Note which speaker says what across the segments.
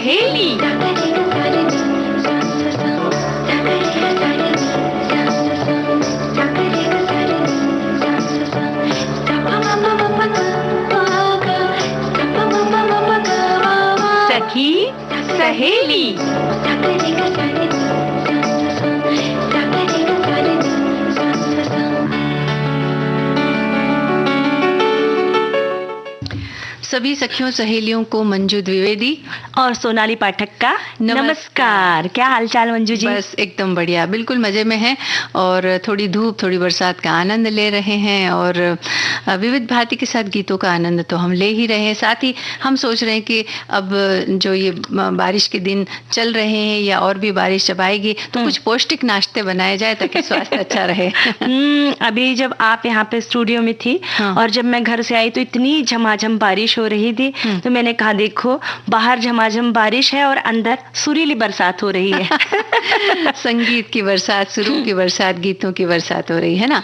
Speaker 1: सहेली। सखी सहेली।
Speaker 2: सभी सखियों सहेलियों को मंजू द्विवेदी
Speaker 1: और सोनाली पाठक का नमस्कार। क्या हालचाल मंजू जी?
Speaker 2: बस एकदम बढ़िया, बिल्कुल मजे में हैं और थोड़ी धूप थोड़ी बरसात का आनंद ले रहे हैं और विविध भांति के साथ गीतों का आनंद तो हम ले ही रहे हैं। साथ ही हम सोच रहे हैं कि अब जो ये बारिश के दिन चल रहे हैं या और भी बारिश जब आएगी तो कुछ पौष्टिक नाश्ते बनाए जाए ताकि स्वास्थ्य अच्छा रहे।
Speaker 1: अभी जब आप यहाँ पे स्टूडियो में थी और जब मैं घर से आई तो इतनी झमाझम बारिश हो रही थी तो मैंने कहा देखो बाहर झमाझम बारिश है और अंदर सुरीली बरसात हो रही है।
Speaker 2: संगीत की बरसात, सुरों की बरसात, गीतों की बरसात हो रही है ना।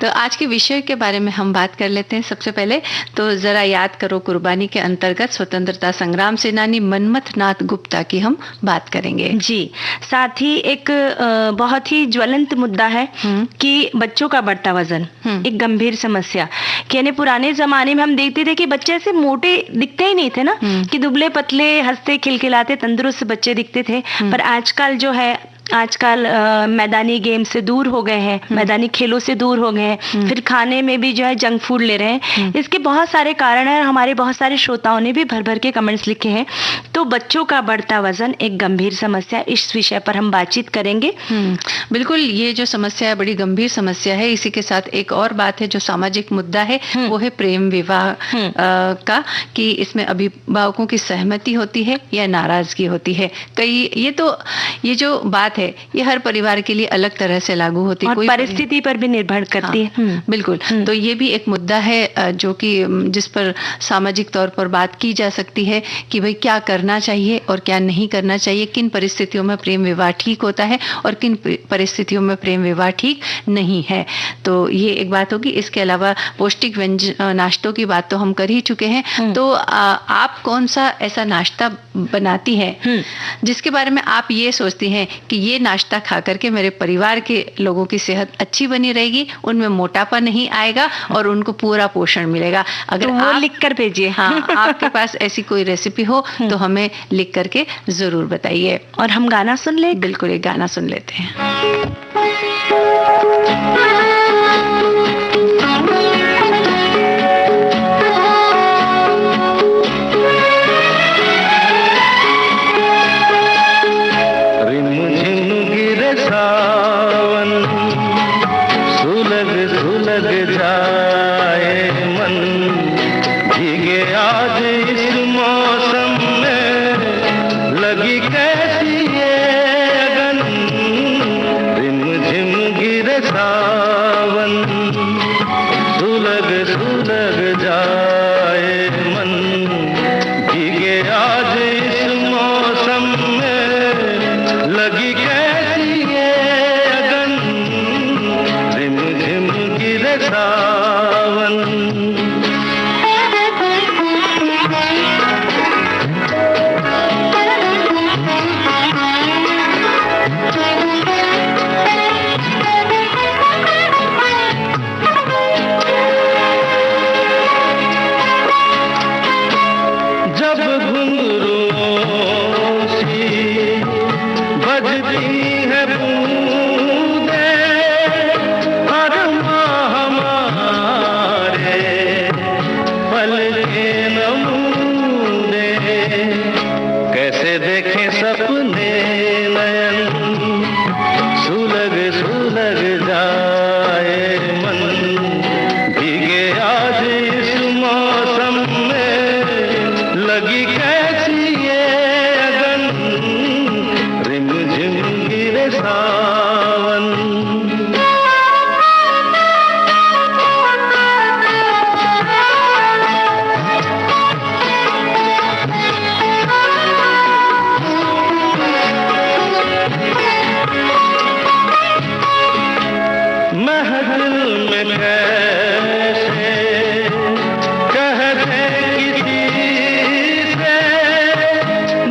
Speaker 2: तो आज के विषय के बारे में हम बात कर लेते हैं। सबसे पहले तो जरा याद करो कुर्बानी के अंतर्गत स्वतंत्रता संग्राम सेनानी मनमथ नाथ गुप्ता की हम बात करेंगे
Speaker 1: जी। साथ ही एक बहुत ही ज्वलंत मुद्दा है कि बच्चों का बढ़ता वजन एक गंभीर समस्या। यानी पुराने जमाने में हम देखते थे कि बच्चे ऐसे मोटे दिखते ही नहीं थे ना, कि दुबले पतले हंसते खिलखिलाते तंदुरुस्त बच्चे दिखते थे। पर आजकल जो है आजकल मैदानी गेम से दूर हो गए हैं, मैदानी खेलों से दूर हो गए हैं, फिर खाने में भी जो है जंक फूड ले रहे हैं। इसके बहुत सारे कारण हैं। हमारे बहुत सारे श्रोताओं ने भी भर भर के कमेंट्स लिखे हैं। तो बच्चों का बढ़ता वजन एक गंभीर समस्या, इस विषय पर हम बातचीत करेंगे।
Speaker 2: बिल्कुल, ये जो समस्या है बड़ी गंभीर समस्या है। इसी के साथ एक और बात है जो सामाजिक मुद्दा है, वो है प्रेम विवाह का, कि इसमें अभिभावकों की सहमति होती है या नाराजगी होती है। कई ये जो बात है ये हर परिवार के लिए अलग तरह से लागू होती है,
Speaker 1: कोई परिस्थिति पर भी निर्भर करती है।
Speaker 2: बिल्कुल। तो ये भी एक मुद्दा है जो कि जिस पर सामाजिक तौर पर बात की जा सकती है कि भाई क्या करना चाहिए और क्या नहीं करना चाहिए, किन परिस्थितियों में प्रेम विवाह ठीक होता है और किन परिस्थितियों में प्रेम विवाह ठीक नहीं है। तो ये एक बात होगी। इसके अलावा पौष्टिक नाश्तों की बात तो हम कर ही चुके हैं। तो आप कौन सा ऐसा नाश्ता बनाती है जिसके बारे में आप ये सोचती हैं कि ये नाश्ता खा करके मेरे परिवार के लोगों की सेहत अच्छी बनी रहेगी, उनमें मोटापा नहीं आएगा और उनको पूरा पोषण मिलेगा? अगर
Speaker 1: तो वो लिख कर भेजिए।
Speaker 2: हाँ, आपके पास ऐसी कोई रेसिपी हो तो हमें लिख करके जरूर बताइए।
Speaker 1: और हम गाना सुन ले।
Speaker 2: बिल्कुल, एक गाना सुन लेते हैं।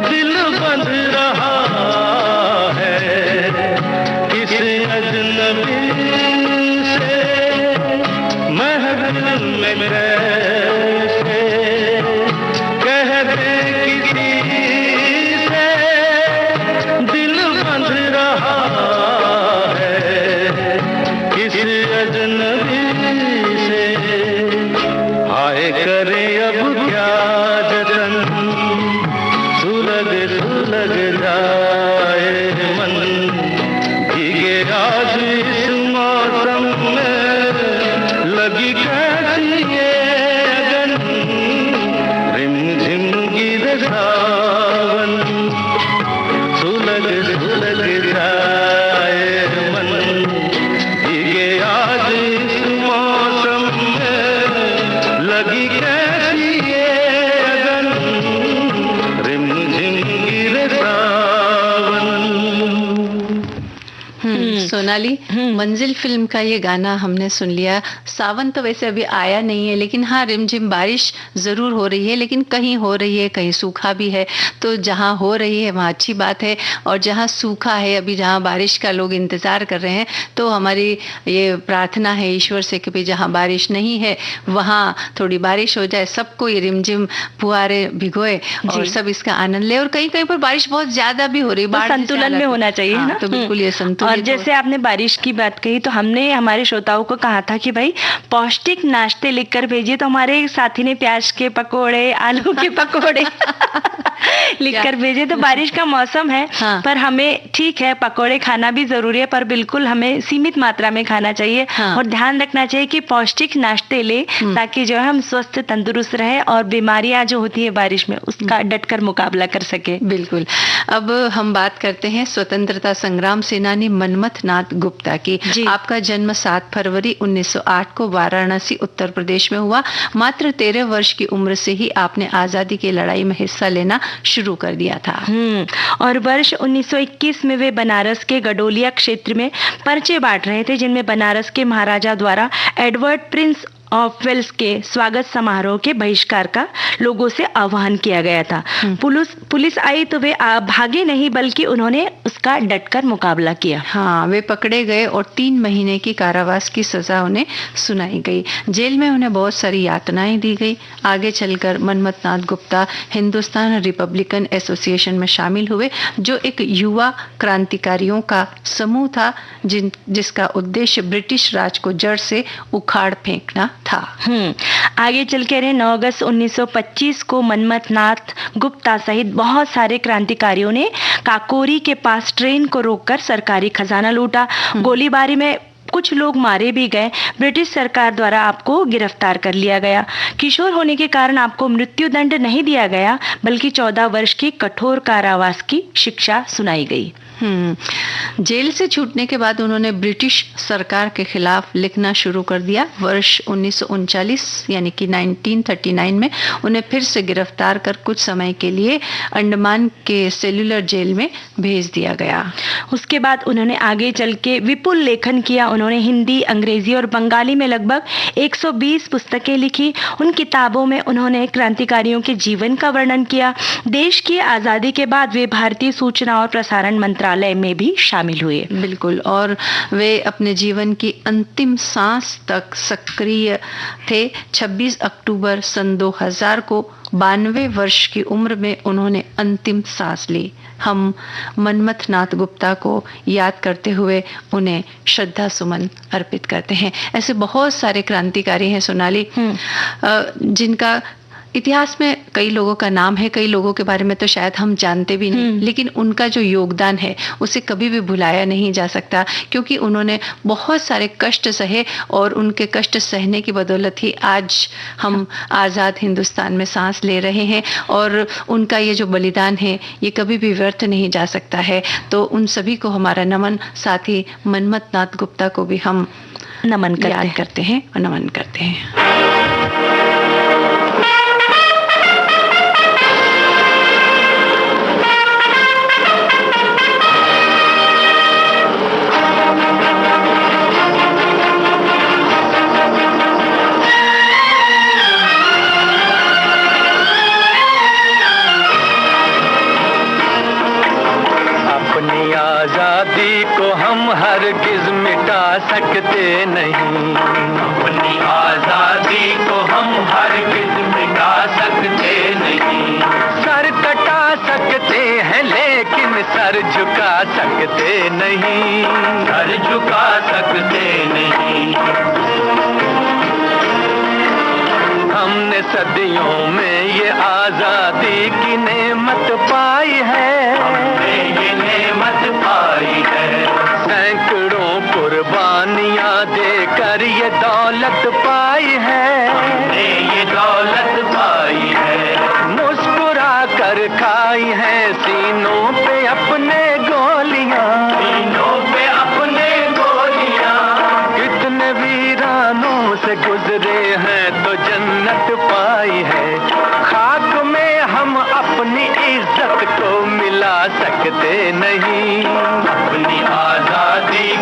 Speaker 3: दिल
Speaker 2: सोनाली, मंजिल फिल्म का ये गाना हमने सुन लिया। सावन तो वैसे अभी आया नहीं है, लेकिन हाँ, रिमझिम बारिश जरूर हो रही है, लेकिन कहीं हो रही है, कहीं सूखा भी है। तो जहाँ हो रही है वहाँ अच्छी बात है, और जहाँ सूखा है, अभी जहाँ बारिश का लोग इंतजार कर रहे हैं, तो हमारी ये प्रार्थना है ईश्वर से कि भाई जहाँ बारिश नहीं है वहाँ थोड़ी बारिश हो जाए, सबको ये रिमझिम फुहारे भिगोए और सब इसका आनंद ले। और कहीं कहीं पर बारिश बहुत ज्यादा भी हो रही है,
Speaker 1: तो संतुलन में होना चाहिए ना।
Speaker 2: तो बिल्कुल ये संतुलित।
Speaker 1: और जैसे आपने बारिश की बात कही, तो हमने हमारे श्रोताओं को कहा था कि भाई पौष्टिक नाश्ते लिखकर भेजिए, तो हमारे साथी ने प्याज के पकोड़े, आलू के पकोड़े लिखकर भेजे। तो बारिश का मौसम है, पर हमें ठीक है पकोड़े खाना भी जरूरी है, पर बिल्कुल हमें सीमित मात्रा में खाना चाहिए। और ध्यान रखना चाहिए कि पौष्टिक नाश्ते ले, ताकि जो है हम स्वस्थ तंदुरुस्त रहे और बीमारियां जो होती है बारिश में उसका डटकर मुकाबला कर सके।
Speaker 2: बिल्कुल। अब हम बात करते हैं स्वतंत्रता संग्राम सेनानी मनमथ नाथ गुप्ता की। आपका जन्म 7 फरवरी 1908 को वाराणसी उत्तर प्रदेश में हुआ। मात्र 13 वर्ष की उम्र से ही आपने आजादी की लड़ाई में हिस्सा लेना शुरू कर दिया था।
Speaker 1: और वर्ष 1921 में वे बनारस के गडोलिया क्षेत्र में पर्चे बांट रहे थे, जिनमें बनारस के महाराजा द्वारा एडवर्ड प्रिंस ऑफ वेल्स के स्वागत समारोह के बहिष्कार का लोगों से आह्वान किया गया था। पुलिस आई तो वे भागे नहीं, बल्कि उन्होंने उसका डटकर मुकाबला किया।
Speaker 2: हाँ, वे पकड़े गए और 3 महीने की कारावास की सजा उन्हें सुनाई गई। जेल में उन्हें बहुत सारी यातनाएं दी गई। आगे चलकर मनमथ नाथ गुप्ता हिंदुस्तान रिपब्लिकन एसोसिएशन में शामिल हुए, जो एक युवा क्रांतिकारियों का समूह था, जिसका उद्देश्य ब्रिटिश राज को जड़ से उखाड़ फेंकना था।
Speaker 1: आगे चल के 9 अगस्त 1925 को मनमथ नाथ गुप्ता सहित बहुत सारे क्रांतिकारियों ने काकोरी के पास ट्रेन को रोककर सरकारी खजाना लूटा। गोलीबारी में कुछ लोग मारे भी गए। ब्रिटिश सरकार द्वारा आपको गिरफ्तार कर लिया गया। किशोर होने के कारण आपको मृत्युदंड नहीं दिया गया, बल्कि 14 वर्ष की कठोर कारावास की शिक्षा सुनाई गई।
Speaker 2: जेल से छूटने के बाद उन्होंने ब्रिटिश सरकार के खिलाफ लिखना शुरू कर दिया। वर्ष 1939 यानी कि 1939 में उन्हें फिर से गिरफ्तार कर कुछ समय के लिए अंडमान के सेल्युलर जेल में भेज दिया गया।
Speaker 1: उसके बाद उन्होंने आगे चल के विपुल लेखन किया। उन्होंने हिंदी, अंग्रेजी और बंगाली में लगभग 120 पुस्तकें लिखी। उन किताबों में उन्होंने क्रांतिकारियों के जीवन का वर्णन किया। देश की आज़ादी के बाद वे भारतीय सूचना और प्रसारण मंत्रालय में भी शामिल हुए।
Speaker 2: बिल्कुल, और वे अपने जीवन की अंतिम सांस तक सक्रिय थे। 26 अक्टूबर सन 2000 को 92 वर्ष की उम्र में उन्होंने अंतिम सांस ली। हम मनमथ नाथ गुप्ता को याद करते हुए उन्हें श्रद्धा सुमन अर्पित करते हैं। ऐसे बहुत सारे क्रांतिकारी हैं सोनाली, जिनका इतिहास में कई लोगों का नाम है, कई लोगों के बारे में तो शायद हम जानते भी नहीं, लेकिन उनका जो योगदान है उसे कभी भी भुलाया नहीं जा सकता, क्योंकि उन्होंने बहुत सारे कष्ट सहे और उनके कष्ट सहने की बदौलत ही आज हम आज़ाद हिंदुस्तान में सांस ले रहे हैं। और उनका ये जो बलिदान है ये कभी भी व्यर्थ नहीं जा सकता है। तो उन सभी को हमारा नमन, साथ ही मनमथ नाथ गुप्ता को भी हम
Speaker 1: नमन
Speaker 2: करते हैं और नमन करते हैं।
Speaker 3: आजादी को हम हरगिज मिटा सकते नहीं, अपनी आजादी को हम हरगिज मिटा सकते नहीं। सर कटा सकते हैं लेकिन सर झुका सकते नहीं, सर झुका सकते नहीं। हमने सदियों में ये आजादी की नेमत पाई है, हमने ये नेमत पाई है। सैकड़ों कुर्बानियां देकर ये दौलत पाई है, हमने ये दौलत पाई है। मुस्कुरा कर खाई है सीनों पे अपने गोलियां, सीनों पे अपने गोलियां। कितने वीरानों से गुजरे हैं तो जन्नत पाई है। खाक में हम अपनी इज्जत को मिला सकते नहीं, अपनी आजादी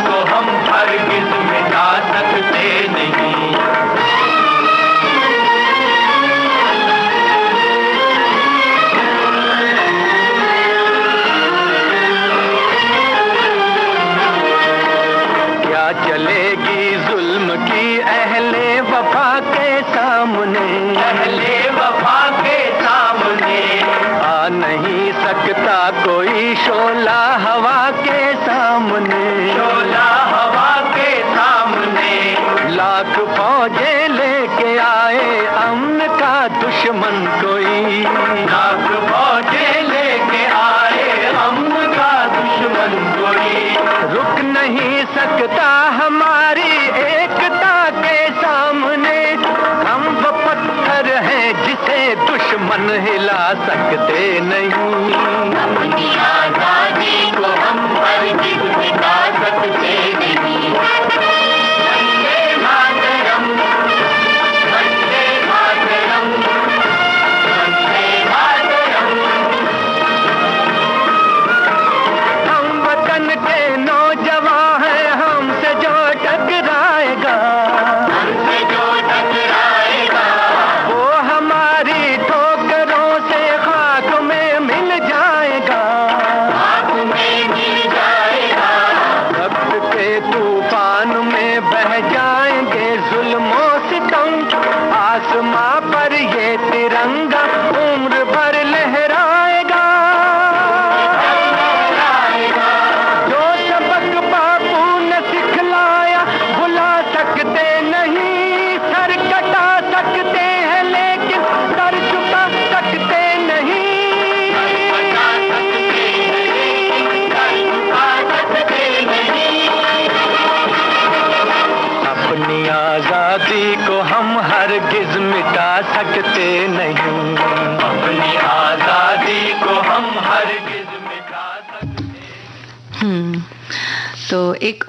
Speaker 3: के सामने, शोला हवा के सामने, लाख फौजें लेके आए अमन का दुश्मन कोई, लाख फौजें लेके आए अमन का दुश्मन कोई, रुक नहीं सकता हमारी एकता के सामने, हम वो पत्थर हैं जिसे दुश्मन हिला सकते नहीं, अपनी आजादी को हम हरगिज़ मिटा सकते नहीं। वंदे मातरम, वंदे मातरम, वंदे मातरम। हम वतन के नौजवान हैं, हमसे जो टकराएगा, हमसे जो टकराएगा, वो हमारी ठोकरों से खाक में मिल जाएगा, खाक में मिल जाएगा। वक्त के तूफान में बह जाएंगे जुल्मों सितम, आसमां पर ये तिरंगा उम्र भर लहराएगा। जो सबक बापू ने सिखलाया भुला सकते नहीं, सर कटा सकते हैं लेकिन सर झुका सकते नहीं, अपनी आजादी को हम हरगिज़ मिटा सकते नहीं, अपनी आजादी को हम हरगिज़ मिटा सकते।
Speaker 2: तो एक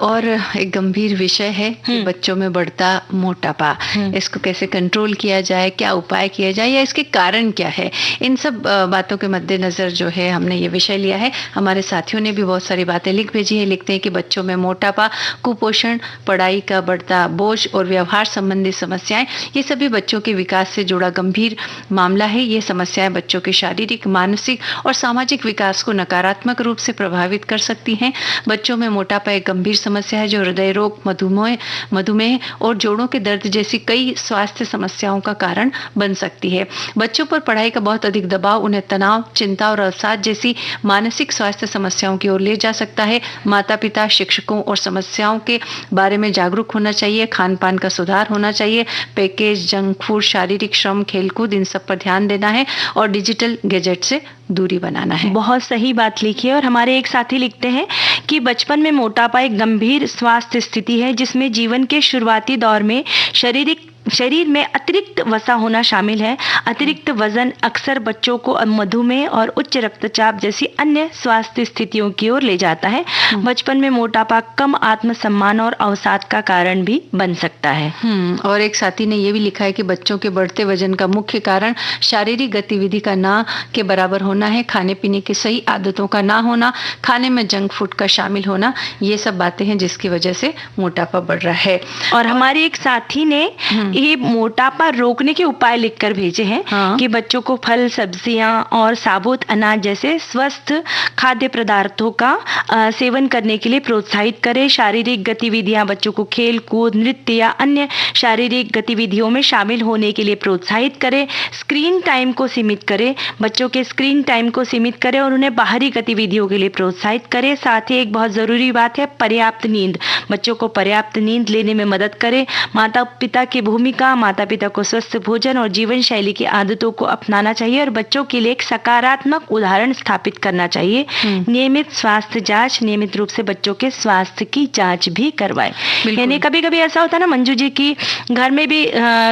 Speaker 2: गंभीर विषय है कि बच्चों में बढ़ता मोटापा, इसको कैसे कंट्रोल किया जाए, क्या उपाय किया जाए या इसके कारण क्या है, इन सब बातों के मद्देनजर जो है हमने ये विषय लिया है। हमारे साथियों ने भी बहुत सारी बातें लिख भेजी है। लिखते हैं कि बच्चों में मोटापा, कुपोषण, पढ़ाई का बढ़ता बोझ और व्यवहार संबंधी समस्याएं, ये सभी बच्चों के विकास से जुड़ा गंभीर मामला है। ये समस्याएं बच्चों के शारीरिक, मानसिक और सामाजिक विकास को नकारात्मक रूप से प्रभावित कर सकती हैं। बच्चों में मोटापा एक गंभीर समस्या है जो हृदय रोग, मधुमेह और जोड़ों के दर्द जैसी कई स्वास्थ्य समस्याओं का कारण बन सकती है। बच्चों पर पढ़ाई का बहुत अधिक दबाव उन्हें तनाव, चिंता और अवसाद जैसी मानसिक स्वास्थ्य समस्याओं की ओर ले जा सकता है। माता पिता, शिक्षकों और समस्याओं के बारे में जागरूक होना चाहिए। खान पान का सुधार होना चाहिए। पैकेज, जंक फूड, शारीरिक श्रम, खेलकूद, इन सब पर ध्यान देना है और डिजिटल गैजेट से दूरी बनाना है।
Speaker 1: बहुत सही बात लिखी है। और हमारे एक साथी लिखते हैं कि बचपन में मोटापा एक गंभीर स्वास्थ्य स्थिति है जिसमें जीवन के शुरुआती दौर में शरीर में अतिरिक्त वसा होना शामिल है। अतिरिक्त वजन अक्सर बच्चों को मधुमेह और उच्च रक्तचाप जैसी अन्य स्वास्थ्य स्थितियों की ओर ले जाता है। बचपन में मोटापा कम आत्मसम्मान और अवसाद का कारण भी बन सकता है।
Speaker 2: और एक साथी ने यह भी लिखा है कि बच्चों के बढ़ते वजन का मुख्य कारण शारीरिक गतिविधि का ना के बराबर होना है। खाने पीने की सही आदतों का ना होना, खाने में जंक फूड का शामिल होना, ये सब बातें हैं जिसकी वजह से मोटापा बढ़ रहा है।
Speaker 1: और हमारे एक साथी ने ये मोटापा रोकने के उपाय लिखकर भेजे हैं कि बच्चों को फल, सब्जियां और साबुत अनाज जैसे स्वस्थ खाद्य पदार्थों का सेवन करने के लिए प्रोत्साहित करें। शारीरिक गतिविधियां, बच्चों को खेल कूद, नृत्य या अन्य शारीरिक गतिविधियों में शामिल होने के लिए प्रोत्साहित करें। स्क्रीन टाइम को सीमित करें, बच्चों के स्क्रीन टाइम को सीमित करें और उन्हें बाहरी गतिविधियों के लिए प्रोत्साहित करें। साथ ही एक बहुत जरूरी बात है पर्याप्त नींद। बच्चों को पर्याप्त नींद लेने में मदद करें। माता पिता की भूमिका, माता पिता को स्वस्थ भोजन और जीवन शैली की आदतों को अपनाना चाहिए और बच्चों के लिए एक सकारात्मक उदाहरण स्थापित करना चाहिए। नियमित स्वास्थ्य जांच, नियमित रूप से बच्चों के स्वास्थ्य की जांच भी करवाएं। यानी कभी कभी ऐसा होता है ना मंजू जी की घर में भी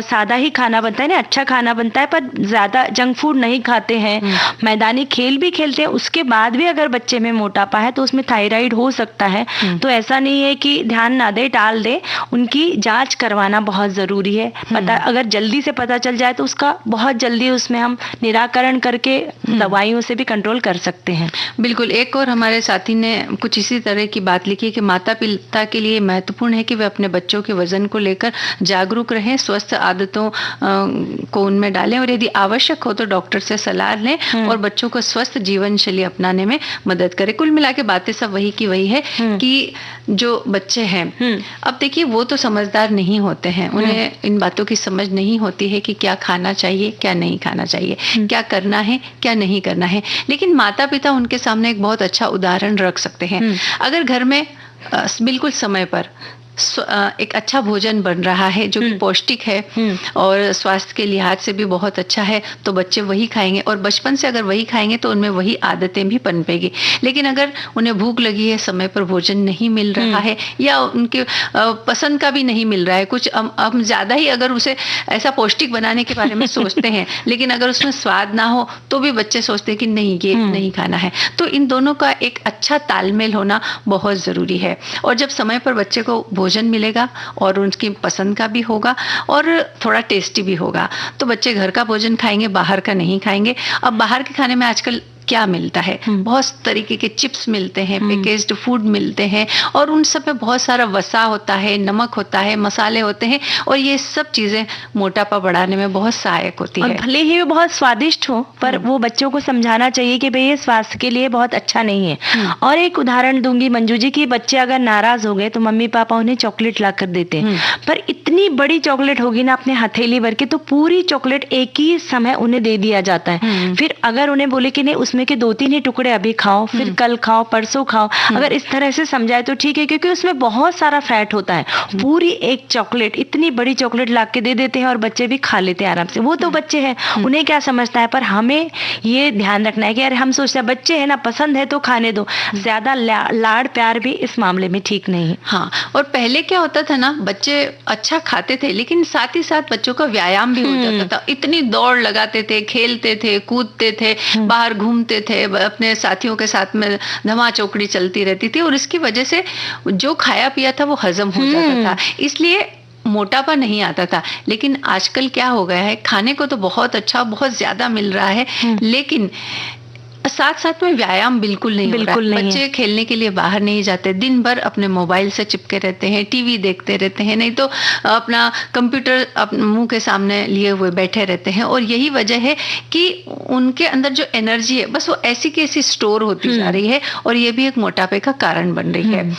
Speaker 1: सादा ही खाना बनता है ना, अच्छा खाना बनता है पर ज्यादा जंक फूड नहीं खाते हैं, मैदानी खेल भी खेलते हैं, उसके बाद भी अगर बच्चे में मोटापा है तो उसमें थायराइड हो सकता है। तो ऐसा नहीं है कि ध्यान ना दे, टाल दे, उनकी जांच करवाना बहुत जरूरी है। पता अगर जल्दी से पता चल जाए तो उसका बहुत जल्दी उसमें हम निराकरण करके दवाइयों से भी कंट्रोल कर सकते हैं।
Speaker 2: बिल्कुल। एक और हमारे साथी ने कुछ इसी तरह की बात लिखी कि माता पिता के लिए महत्वपूर्ण है कि वे अपने बच्चों के वजन को लेकर जागरूक रहें, स्वस्थ आदतों को उनमें डालें और यदि आवश्यक हो तो डॉक्टर से सलाह लें और बच्चों को स्वस्थ जीवन शैली अपनाने में मदद करें। कुल मिला के बातें सब वही की वही है कि जो बच्चे हैं अब देखिए वो तो समझदार नहीं होते हैं, उन्हें इन बातों की समझ नहीं होती है कि क्या खाना चाहिए, क्या नहीं खाना चाहिए, क्या करना है, क्या नहीं करना है। लेकिन माता पिता उनके सामने एक बहुत अच्छा उदाहरण रख सकते हैं। अगर घर में बिल्कुल समय पर एक अच्छा भोजन बन रहा है जो कि पौष्टिक है और स्वास्थ्य के लिहाज से भी बहुत अच्छा है, तो बच्चे वही खाएंगे, और बचपन से अगर वही खाएंगे तो उनमें वही आदतें भी पनपेगी। लेकिन अगर उन्हें भूख लगी है, समय पर भोजन नहीं मिल रहा है, या उनके पसंद का भी नहीं मिल रहा है, कुछ हम ज्यादा ही अगर उसे ऐसा पौष्टिक बनाने के बारे में सोचते हैं, लेकिन अगर उसमें स्वाद ना हो तो भी बच्चे सोचते हैं कि नहीं, ये नहीं खाना है। तो इन दोनों का एक अच्छा तालमेल होना बहुत जरूरी है। और जब समय पर बच्चे को भोजन मिलेगा और उनकी पसंद का भी होगा और थोड़ा टेस्टी भी होगा, तो बच्चे घर का भोजन खाएंगे, बाहर का नहीं खाएंगे। अब बाहर के खाने में आजकल क्या मिलता है, बहुत तरीके के चिप्स मिलते हैं, पैकेज्ड फूड मिलते हैं, और उन सब में बहुत सारा वसा होता है, नमक होता है, मसाले होते हैं, और ये सब चीजें मोटापा बढ़ाने में बहुत सहायक होती है।
Speaker 1: भले ही वो बहुत स्वादिष्ट हो, पर वो बच्चों को समझाना चाहिए कि भाई ये स्वास्थ्य के लिए बहुत अच्छा नहीं है। और एक उदाहरण दूंगी मंजू जी की, बच्चे अगर नाराज हो गए तो मम्मी पापा उन्हें चॉकलेट ला कर देते हैं, पर इतनी बड़ी चॉकलेट होगी ना अपने हथेली भर के, तो पूरी चॉकलेट एक ही समय उन्हें दे दिया जाता है। फिर अगर उन्हें बोले कि नहीं, उसमें के 2-3 ही टुकड़े अभी खाओ, फिर कल खाओ, परसों खाओ, अगर इस तरह से समझाए तो ठीक है, क्योंकि उसमें बहुत सारा फैट होता है। पूरी एक चॉकलेट, इतनी बड़ी चॉकलेट ला के दे देते हैं और बच्चे भी खा लेते हैं आराम से। वो तो बच्चे हैं, उन्हें क्या समझता है, पर हमें ये ध्यान रखना है कि यार हम सोचते हैं बच्चे हैं ना, पसंद है तो खाने दो, ज्यादा लाड़ प्यार भी इस मामले में ठीक नहीं है।
Speaker 2: हाँ, और पहले क्या होता था ना, बच्चे अच्छा खाते थे, लेकिन साथ ही साथ बच्चों का व्यायाम भी हो जाता था। इतनी दौड़ लगाते थे, खेलते थे, कूदते थे, बाहर घूमते थे, अपने साथियों के साथ में धमा चौकड़ी चलती रहती थी, और इसकी वजह से जो खाया पिया था वो हजम हो जाता था, इसलिए मोटापा नहीं आता था। लेकिन आजकल क्या हो गया है, खाने को तो बहुत अच्छा, बहुत ज्यादा मिल रहा है, लेकिन साथ साथ में व्यायाम बिल्कुल नहीं हो रहा है। बच्चे खेलने के लिए बाहर नहीं जाते, दिन भर अपने मोबाइल से चिपके रहते हैं, टीवी देखते रहते हैं, नहीं तो अपना कंप्यूटर मुंह के सामने लिए हुए बैठे रहते हैं। और यही वजह है कि उनके अंदर जो एनर्जी है बस वो ऐसी की ऐसी स्टोर होती जा रही है, और ये भी एक मोटापे का कारण बन रही है।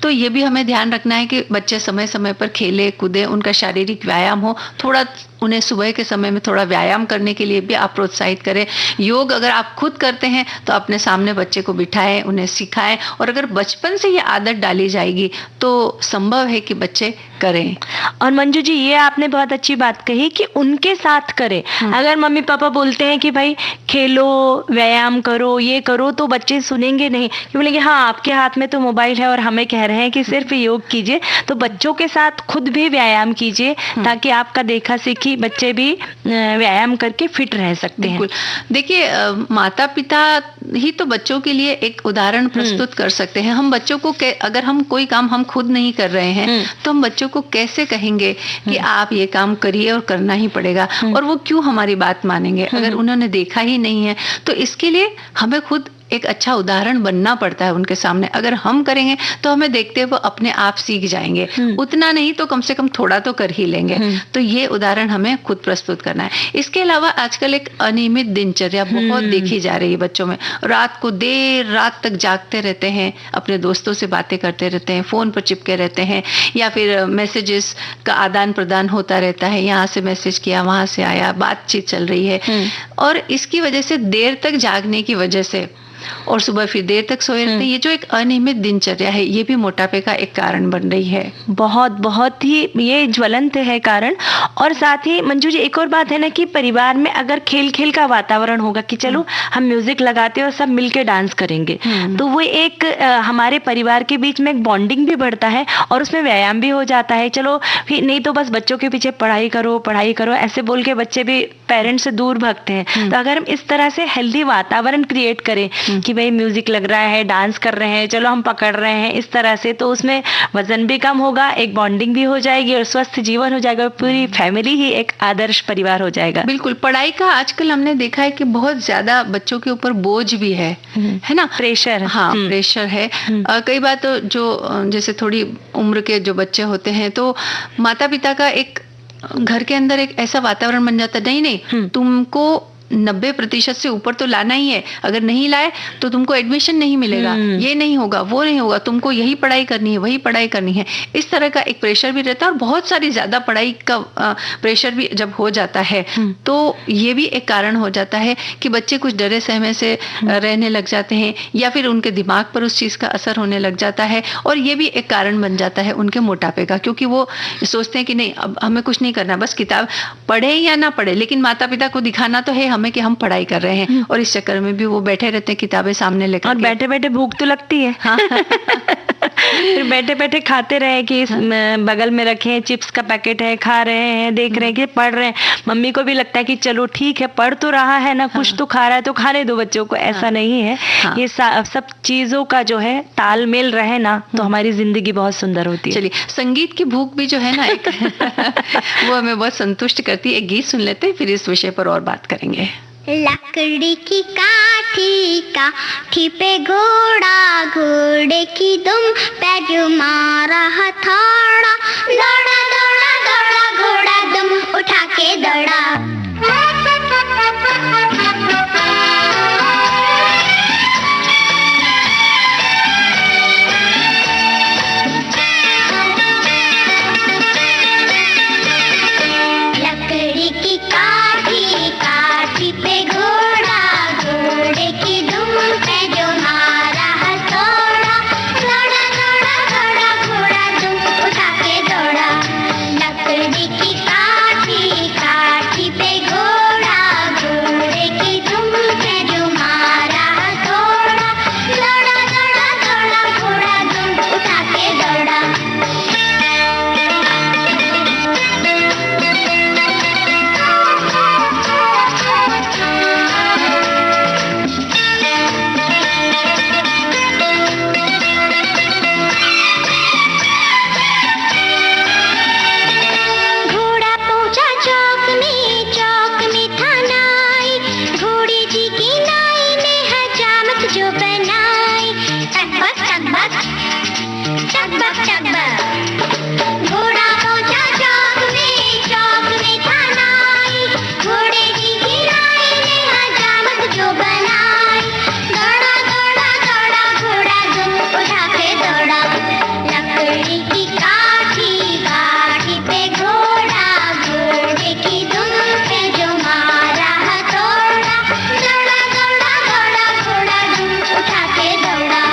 Speaker 2: तो ये भी हमें ध्यान रखना है कि बच्चे समय समय पर खेले कूदे, उनका शारीरिक व्यायाम हो, थोड़ा उन्हें सुबह के समय में थोड़ा व्यायाम करने के लिए भी आप प्रोत्साहित करें। योग अगर आप खुद करते हैं तो अपने सामने बच्चे को बिठाएं, उन्हें सिखाएं, और अगर बचपन से ये आदत डाली जाएगी तो संभव है कि बच्चे करें।
Speaker 1: और मंजू जी, ये आपने बहुत अच्छी बात कही कि उनके साथ करें। अगर मम्मी पापा बोलते हैं कि भाई खेलो, व्यायाम करो, ये करो, तो बच्चे सुनेंगे नहीं, कि बोलेंगे हाँ आपके हाथ में तो मोबाइल है और हमें कह रहे हैं कि सिर्फ योग कीजिए। तो बच्चों के साथ खुद भी व्यायाम कीजिए, ताकि आपका देखा सीखी बच्चे भी व्यायाम करके फिट रह सकते हैं।
Speaker 2: देखिए, माता पिता ही तो बच्चों के लिए एक उदाहरण प्रस्तुत कर सकते हैं। हम बच्चों को अगर हम कोई काम हम खुद नहीं कर रहे हैं तो हम बच्चों को कैसे कहेंगे कि आप ये काम करिए और करना ही पड़ेगा, और वो क्यों हमारी बात मानेंगे अगर उन्होंने देखा ही नहीं है। तो इसके लिए हमें खुद एक अच्छा उदाहरण बनना पड़ता है उनके सामने। अगर हम करेंगे तो हमें देखते हुए वो अपने आप सीख जाएंगे, उतना नहीं तो कम से कम थोड़ा तो कर ही लेंगे। तो ये उदाहरण हमें खुद प्रस्तुत करना है। इसके अलावा आजकल एक अनियमित दिनचर्या बहुत देखी जा रही है बच्चों में। रात को देर रात तक जागते रहते हैं, अपने दोस्तों से बातें करते रहते हैं, फोन पर चिपके रहते हैं, या फिर मैसेजेस का आदान प्रदान होता रहता है, यहाँ से मैसेज किया, वहां से आया, बातचीत चल रही है। और इसकी वजह से देर तक जागने की वजह से और सुबह फिर देर तक सोए रहते हैं, ये जो एक अनियमित दिनचर्या है ये भी मोटापे का एक कारण बन रही है।
Speaker 1: बहुत ही ये ज्वलंत है कारण। और साथ ही मंजू जी, एक और बात है ना कि परिवार में अगर खेल खेल का वातावरण होगा कि चलो हम म्यूजिक लगाते हैं और सब मिलके डांस करेंगे, तो वो एक हमारे परिवार के बीच में एक बॉन्डिंग भी बढ़ता है और उसमें व्यायाम भी हो जाता है। चलो फिर नहीं तो बस बच्चों के पीछे पढ़ाई करो ऐसे बोल के बच्चे भी पेरेंट्स से दूर भागते हैं। तो अगर हम इस तरह से हेल्दी वातावरण क्रिएट करें कि भाई म्यूजिक लग रहा है, डांस कर रहे हैं, चलो हम पकड़ रहे हैं, इस तरह से, तो उसमें वजन भी कम होगा, एक बॉन्डिंग भी हो जाएगी और स्वस्थ जीवन हो जाएगा, पूरी फैमिली ही एक आदर्श परिवार हो जाएगा।
Speaker 2: बिल्कुल। पढ़ाई का आजकल हमने देखा है कि बहुत ज्यादा बच्चों के ऊपर बोझ भी है ना,
Speaker 1: प्रेशर।
Speaker 2: हाँ, प्रेशर है। कई बार तो जो जैसे थोड़ी उम्र के जो बच्चे होते हैं तो माता पिता का एक घर के अंदर एक ऐसा वातावरण बन जाता है, नहीं तुमको 90% से ऊपर तो लाना ही है, अगर नहीं लाए तो तुमको एडमिशन नहीं मिलेगा, ये नहीं होगा, वो नहीं होगा, तुमको यही पढ़ाई करनी है, वही पढ़ाई करनी है। इस तरह का एक प्रेशर भी रहता है और बहुत सारी ज्यादा पढ़ाई का प्रेशर भी जब हो जाता है तो ये भी एक कारण हो जाता है कि बच्चे कुछ डरे सहमे से रहने लग जाते हैं या फिर उनके दिमाग पर उस चीज का असर होने लग जाता है और ये भी एक कारण बन जाता है उनके मोटापे का, क्योंकि वो सोचते हैं कि नहीं अब हमें कुछ नहीं करना, बस किताब पढ़े या ना पढ़े लेकिन माता पिता को दिखाना तो है हमें कि हम पढ़ाई कर रहे हैं और इस चक्कर में भी वो बैठे रहते हैं किताबें सामने लेकर
Speaker 1: और बैठे बैठे भूख तो लगती है। हाँ। फिर बैठे बैठे खाते रहे कि बगल में रखे चिप्स का पैकेट है, खा रहे हैं, देख रहे हैं कि पढ़ रहे हैं। मम्मी को भी लगता है कि चलो ठीक है पढ़ तो रहा है ना, कुछ तो खा रहा है तो खाने दो बच्चों को। ऐसा नहीं है, ये सब चीजों का जो है तालमेल रहे ना तो हमारी जिंदगी बहुत सुंदर होती है।
Speaker 2: चलिए, संगीत की भूख भी जो है ना एक वो हमें बहुत संतुष्ट करती है। एक गीत सुन लेते हैं फिर इस विषय पर और बात करेंगे।
Speaker 4: लकड़ी की काठी काठी पे घोड़ा, घोड़े की दुम पे जो मारा हथौड़ा, दौड़ा दौड़ा दौड़ा घोड़ा दुम उठा के दौड़ा। लकड़ी की काठी काठी पे घोड़ा, घोड़े की दुम पे जो मारा हथौड़ा, दौड़ा दौड़ा दौड़ा घोड़ा दुम उठा के दौड़ा। लकड़ी की काठी काठी पे घोड़ा, घोड़े की दुम पे जो मारा हथौड़ा, दौड़ा दौड़ा दौड़ा घोड़ा दुम उठा के दौड़ा। घोड़ा पहुंचा चौक में था नाई, घोड़ी जी की नाई ने हजामत जो बनाई। टकबक टकबक टकबक टकबक। घोड़ा पहुंचा चौक में था नाई, घोड़े जी की नाई ने हजामत जो बनाई। दौड़ा दौड़ा दौड़ा घोड़ा दुम उठा के दौड़ा। लकड़ी की काठी काठी पे घोड़ा, घोड़े की दुम पे जो मारा हथौड़ा, दौड़ा दौड़ा दौड़ा घोड़ा दुम उठा के दौड़ा।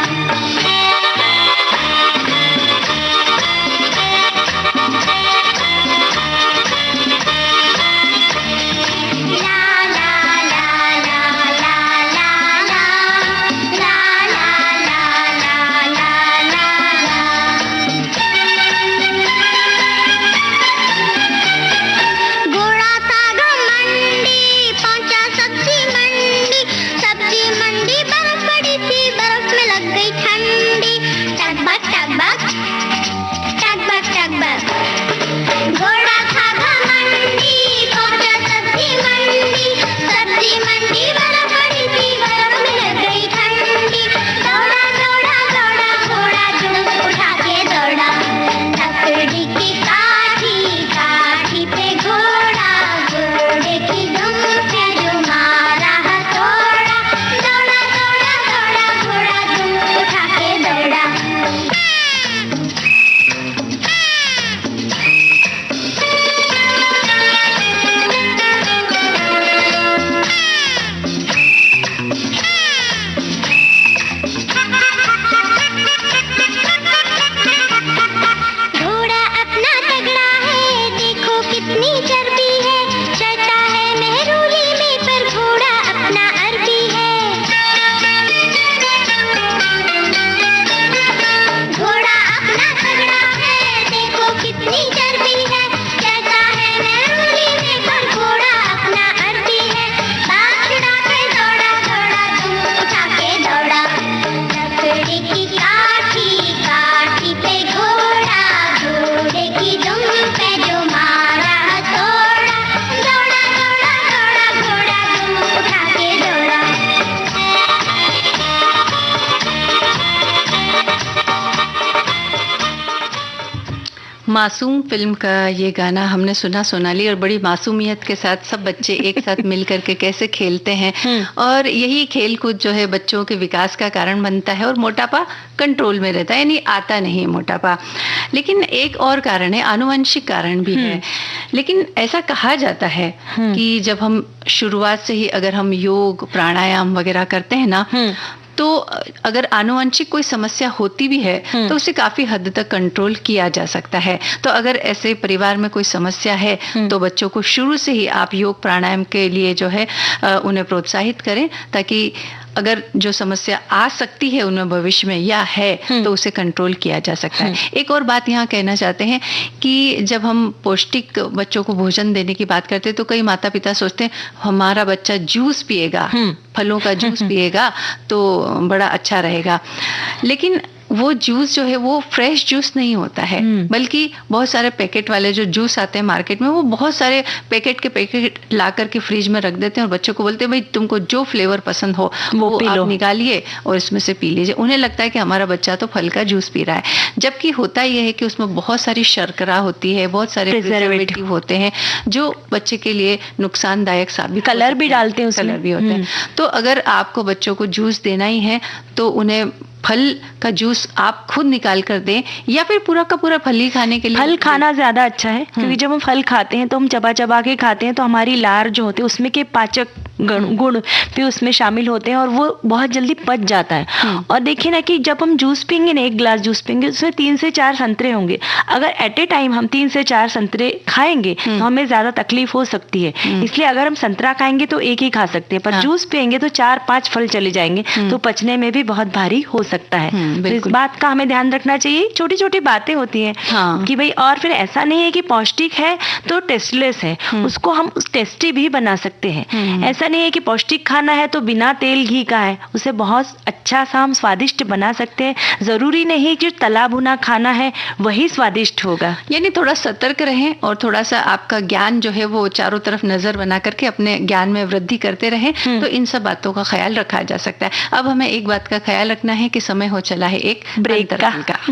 Speaker 2: मासूम फिल्म का ये गाना हमने सुना सोनाली, और बड़ी मासूमियत के साथ सब बच्चे एक साथ मिल करके कैसे खेलते हैं, और यही खेल कूद जो है बच्चों के विकास का कारण बनता है और मोटापा कंट्रोल में रहता है, यानी आता नहीं मोटापा। लेकिन एक और कारण है, आनुवंशिक कारण भी है। लेकिन ऐसा कहा जाता है कि जब हम शुरुआत से ही अगर हम योग प्राणायाम वगैरह करते हैं ना, तो अगर आनुवंशिक कोई समस्या होती भी है तो उसे काफी हद तक कंट्रोल किया जा सकता है। तो अगर ऐसे परिवार में कोई समस्या है तो बच्चों को शुरू से ही आप योग प्राणायाम के लिए जो है उन्हें प्रोत्साहित करें, ताकि अगर जो समस्या आ सकती है उनमें भविष्य में या है तो उसे कंट्रोल किया जा सकता है। एक और बात यहाँ कहना चाहते हैं कि जब हम पौष्टिक बच्चों को भोजन देने की बात करते हैं तो कई माता पिता सोचते हैं हमारा बच्चा जूस पिएगा, फलों का जूस पिएगा तो बड़ा अच्छा रहेगा। लेकिन वो जूस जो है वो फ्रेश जूस नहीं होता है, बल्कि बहुत सारे पैकेट वाले जो जूस आते हैं मार्केट में, वो बहुत सारे पैकेट के पैकेट ला करके फ्रिज में रख देते हैं और बच्चों को बोलते हैं भाई तुमको जो फ्लेवर पसंद हो वो आप निकालिए और इसमें से पी लीजिए। उन्हें लगता है कि हमारा बच्चा तो फल का जूस पी रहा है, जबकि होता यह है कि उसमें बहुत सारी शर्करा होती है, बहुत सारे प्रिजर्वेटिव होते हैं जो बच्चे के लिए नुकसानदायक साबित,
Speaker 1: कलर भी डालते हैं उसमें,
Speaker 2: कलर भी होते हैं। तो अगर आपको बच्चों को जूस देना ही है तो उन्हें फल का जूस आप खुद निकाल कर दें, या फिर पूरा का पूरा फल ही खाने के लिए।
Speaker 1: फल खाना ज्यादा अच्छा है, क्योंकि जब हम फल खाते हैं तो हम चबा चबा के खाते हैं तो हमारी लार जो होते हैं उसमें के पाचक गुण भी उसमें शामिल होते हैं और वो बहुत जल्दी पच जाता है। और देखिए ना कि जब हम जूस पियेंगे ना, एक गिलास जूस पियेंगे उसमें 3 से 4 संतरे होंगे। अगर एट ए टाइम हम 3 से 4 संतरे खाएंगे तो हमें ज्यादा तकलीफ हो सकती है, इसलिए अगर हम संतरा खाएंगे तो एक ही खा सकते हैं, पर जूस पियेंगे तो 4-5 फल चले जाएंगे तो पचने में भी बहुत भारी हो सकता है। तो इस बात का हमें ध्यान रखना चाहिए। छोटी छोटी बातें होती हैं कि भाई, और फिर ऐसा नहीं है कि पौष्टिक है तो टेस्टलेस है, उसको हम टेस्टी भी बना सकते हैं। ऐसा नहीं है कि पौष्टिक खाना है तो बिना तेल घी का है, उसे बहुत अच्छा सा हम स्वादिष्ट बना सकते हैं। जरूरी नहीं कि तला भुना खाना है वही स्वादिष्ट होगा।
Speaker 2: यानी थोड़ा सतर्क रहें और थोड़ा सा आपका ज्ञान जो है वो चारों तरफ नजर बना करके अपने ज्ञान में वृद्धि करते रहें, तो इन सब बातों का ख्याल रखा जा सकता है। अब हमें एक बात का ख्याल रखना है कि समय हो चला है एक ब्रेक का।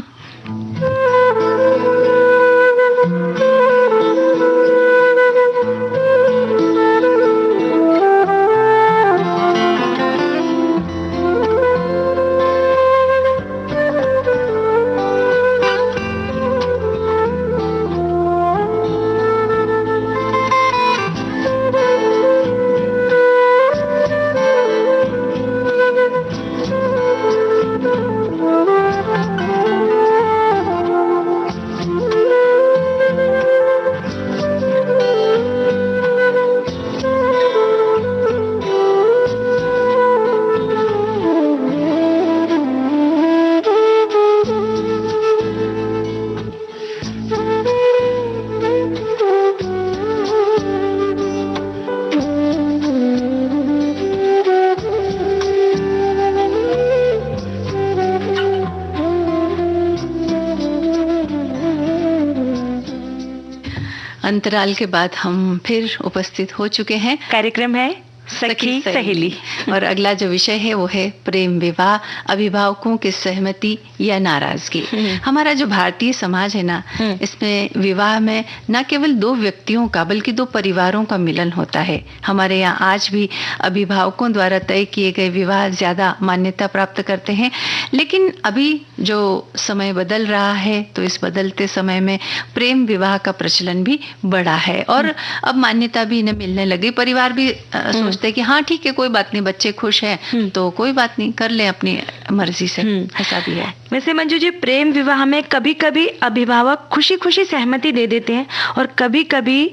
Speaker 2: अंतराल के बाद हम फिर उपस्थित हो चुके हैं।
Speaker 1: कार्यक्रम है सखी सहेली,
Speaker 2: और अगला जो विषय है वो है प्रेम विवाह, अभिभावकों की सहमति या नाराजगी। हमारा जो भारतीय समाज है ना, इसमें विवाह में न केवल 2 व्यक्तियों का बल्कि 2 परिवारों का मिलन होता है। हमारे यहाँ आज भी अभिभावकों द्वारा तय किए गए विवाह ज्यादा मान्यता प्राप्त करते हैं। लेकिन अभी जो समय बदल रहा है तो इस बदलते समय में प्रेम विवाह का प्रचलन भी बढ़ा है और अब मान्यता भी इन्हें मिलने लगी। परिवार भी सोचते हैं कि हाँ ठीक है, कोई बात नहीं, बच्चे खुश हैं तो कोई बात नहीं, कर ले अपनी मर्जी से। ऐसा भी है।
Speaker 1: वैसे मंजू जी, प्रेम विवाह में कभी कभी अभिभावक खुशी खुशी सहमति दे देते हैं और कभी कभी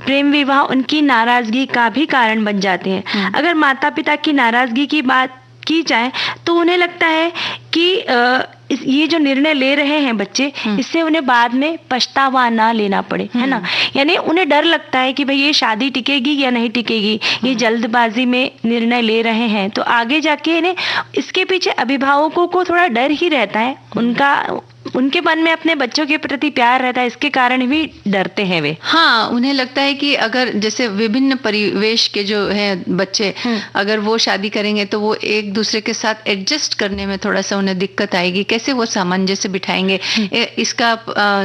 Speaker 1: प्रेम विवाह उनकी नाराजगी का भी कारण बन जाते हैं। अगर माता पिता की नाराजगी की बात की जाए तो उन्हें लगता है कि ये जो निर्णय ले रहे हैं बच्चे, इससे उन्हें बाद में पछतावा ना लेना पड़े, है ना। यानी उन्हें डर लगता है कि भाई ये शादी टिकेगी या नहीं टिकेगी, ये जल्दबाजी में निर्णय ले रहे हैं तो आगे जाके इन्हें, इसके पीछे अभिभावकों को थोड़ा डर ही रहता है। उनका उनके मन में अपने बच्चों के प्रति प्यार रहता है, इसके कारण भी डरते हैं वे।
Speaker 2: हाँ, उन्हें लगता है कि अगर जैसे विभिन्न परिवेश के जो है बच्चे, अगर वो शादी करेंगे तो वो एक दूसरे के साथ एडजस्ट करने में थोड़ा सा उन्हें दिक्कत आएगी, कैसे वो सामंजस्य बिठाएंगे। इसका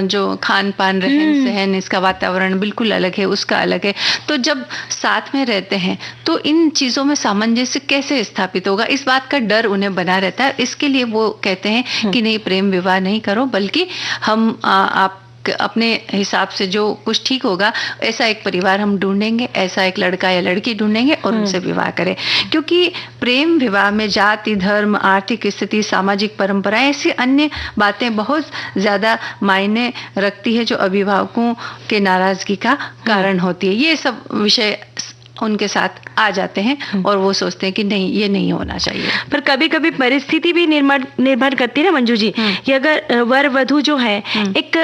Speaker 2: जो खान पान, रहन सहन, इसका वातावरण बिल्कुल अलग है, उसका अलग है। तो जब साथ में रहते हैं तो इन चीजों में सामंजस्य कैसे स्थापित होगा, इस बात का डर उन्हें बना रहता है। इसके लिए वो कहते हैं कि नहीं, प्रेम विवाह नहीं करो, बल्कि हम आप अपने हिसाब से जो कुछ ठीक होगा ऐसा एक परिवार हम ढूंढेंगे, ऐसा एक लड़का या लड़की ढूंढेंगे और उनसे विवाह करें। क्योंकि प्रेम विवाह में जाति, धर्म, आर्थिक स्थिति, सामाजिक परंपराएं, ऐसी अन्य बातें बहुत ज्यादा मायने रखती है जो अभिभावकों के नाराजगी का कारण होती है। ये सब विषय उनके साथ आ जाते हैं और वो सोचते हैं कि नहीं, ये नहीं होना चाहिए।
Speaker 1: पर कभी कभी परिस्थिति भी निर्भर करती है ना मंजू जी, कि अगर वर वधू जो है एक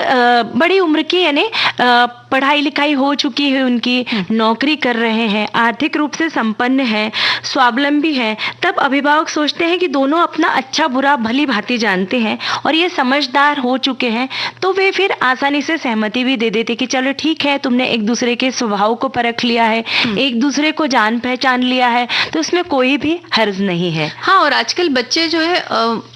Speaker 1: बड़ी उम्र की, यानी पढ़ाई लिखाई हो चुकी है उनकी, नौकरी कर रहे हैं, आर्थिक रूप से संपन्न है, स्वावलंबी है, तब अभिभावक सोचते हैं कि दोनों अपना अच्छा बुरा भली भांति जानते हैं और ये समझदार हो चुके हैं, तो वे फिर आसानी से सहमति भी दे देते कि चलो ठीक है, तुमने एक दूसरे के स्वभाव को परख लिया है, एक दूसरे को जान पहचान लिया है, तो इसमें कोई भी हर्ज नहीं है।
Speaker 2: हाँ, और आजकल बच्चे जो है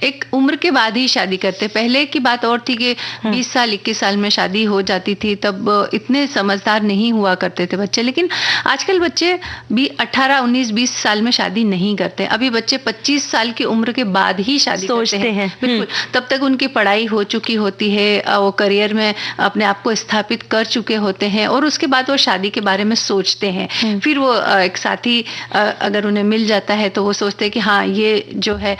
Speaker 2: एक उम्र के बाद ही शादी करते। पहले की बात और थी कि 20 साल 21 साल में शादी हो जाती थी, तब इतने समझदार नहीं हुआ करते थे बच्चे। लेकिन आजकल बच्चे भी 18 19 20 साल में शादी नहीं करते। अभी बच्चे 25 साल की उम्र के बाद ही शादी
Speaker 1: सोचते हैं।
Speaker 2: बिल्कुल, तब तक उनकी पढ़ाई हो चुकी होती है, वो करियर में अपने आप को स्थापित कर चुके होते हैं और उसके बाद वो शादी के बारे में सोचते हैं। फिर वो एक साथी अगर उन्हें मिल जाता है तो वो सोचते हैं कि हाँ, ये जो है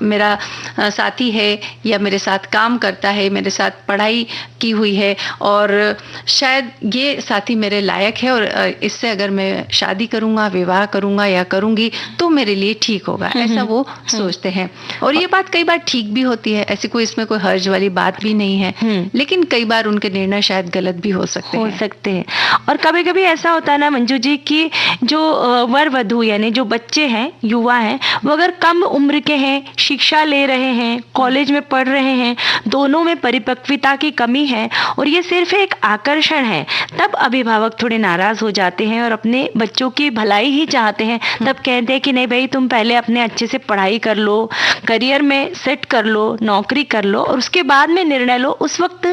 Speaker 2: मेरा साथी है या मेरे साथ काम करता है, मेरे साथ पढ़ाई की हुई है और शायद ये साथी मेरे लायक है और इससे अगर मैं शादी करूंगा, विवाह करूंगा या करूंगी तो मेरे लिए ठीक होगा, ऐसा वो सोचते हैं। और ये बात कई बार ठीक भी होती है, ऐसी कोई इसमें कोई हर्ज वाली बात भी नहीं है, लेकिन कई बार उनके निर्णय शायद गलत भी हो सकते हैं।
Speaker 1: और कभी कभी ऐसा होता है ना मंजू जी कि जो वर वधू यानी जो बच्चे हैं, युवा हैं, वो अगर कम उम्र के हैं, शिक्षा ले रहे हैं, कॉलेज में पढ़ रहे हैं, दोनों में परिपक्वता की कमी है और ये सिर्फ एक आकर्षण है, तब अभिभावक थोड़े नाराज हो जाते हैं और अपने बच्चों की भलाई ही चाहते हैं। तब कहते हैं कि नहीं भाई, तुम पहले अपने अच्छे से पढ़ाई कर लो, करियर में सेट कर लो, नौकरी कर लो और उसके बाद में निर्णय लो। उस वक्त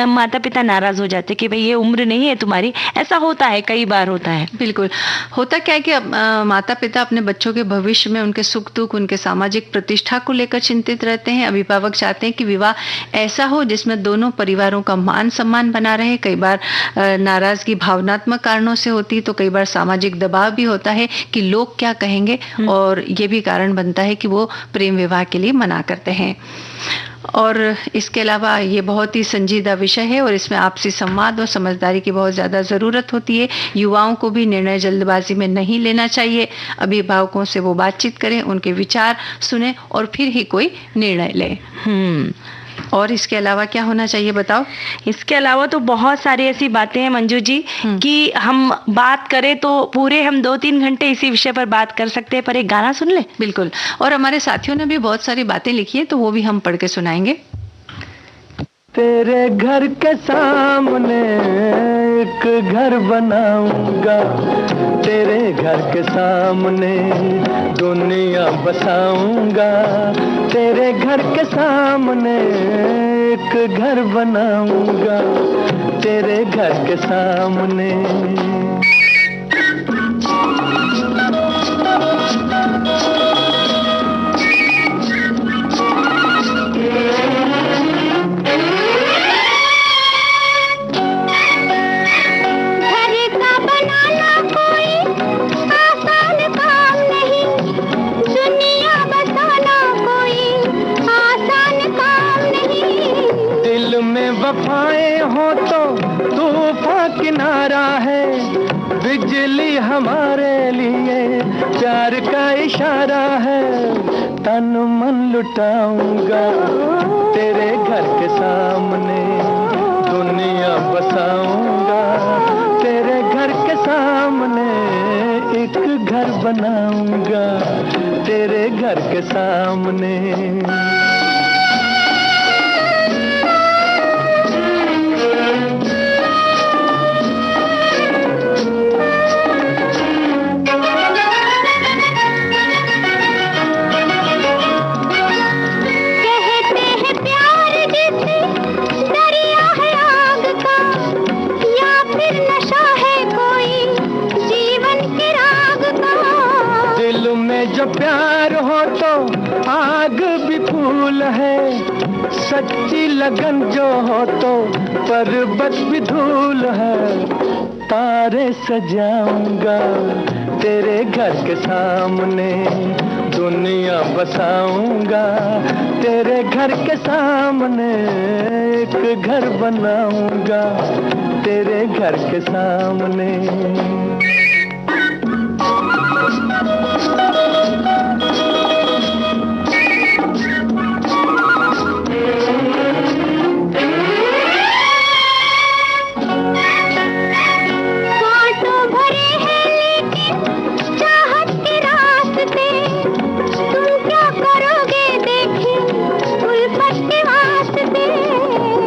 Speaker 1: माता पिता नाराज हो जाते कि भाई ये उम्र नहीं है तुम्हारी। ऐसा होता है, कई बार होता है।
Speaker 2: बिल्कुल, होता क्या है कि माता पिता अपने बच्चों के भविष्य में, उनके सुख दुख, उनके सामाजिक प्रतिष्ठा को लेकर चिंतित रहते हैं। अभिभावक चाहते हैं कि विवाह ऐसा हो जिसमें दोनों परिवारों का मान सम्मान बना रहे। कई बार नाराजगी भावनात्मक कारणों से होती, तो कई बार सामाजिक दबाव भी होता है कि लोग क्या कहेंगे, और ये भी कारण बनता है कि वो प्रेम विवाह के लिए मना करते हैं। और इसके अलावा ये बहुत ही संजीदा विषय है और इसमें आपसी संवाद और समझदारी की बहुत ज़्यादा ज़रूरत होती है। युवाओं को भी निर्णय जल्दबाजी में नहीं लेना चाहिए। अभिभावकों से वो बातचीत करें, उनके विचार सुने और फिर ही कोई निर्णय लें। और इसके अलावा क्या होना चाहिए बताओ?
Speaker 1: इसके अलावा तो बहुत सारी ऐसी बातें हैं मंजू जी कि हम बात करें तो पूरे हम 2-3 घंटे इसी विषय पर बात कर सकते हैं, पर एक गाना सुन ले।
Speaker 2: बिल्कुल, और हमारे साथियों ने भी बहुत सारी बातें लिखी है तो वो भी हम पढ़ के सुनाएंगे।
Speaker 3: तेरे घर के सामने एक घर बनाऊंगा, तेरे घर के सामने दुनिया बसाऊंगा, तेरे घर के सामने एक घर बनाऊंगा, तेरे घर के सामने। वफाएं हो तो तूफान किनारा है, बिजली हमारे लिए प्यार का इशारा है। तन मन लुटाऊंगा, तेरे घर के सामने दुनिया बसाऊंगा, तेरे घर के सामने एक घर बनाऊंगा, तेरे घर के सामने। सच्ची लगन जो हो तो पर्वत भी धूल है। तारे सजाऊंगा तेरे घर के सामने, दुनिया बसाऊंगा तेरे घर के सामने, एक घर बनाऊंगा तेरे घर के सामने।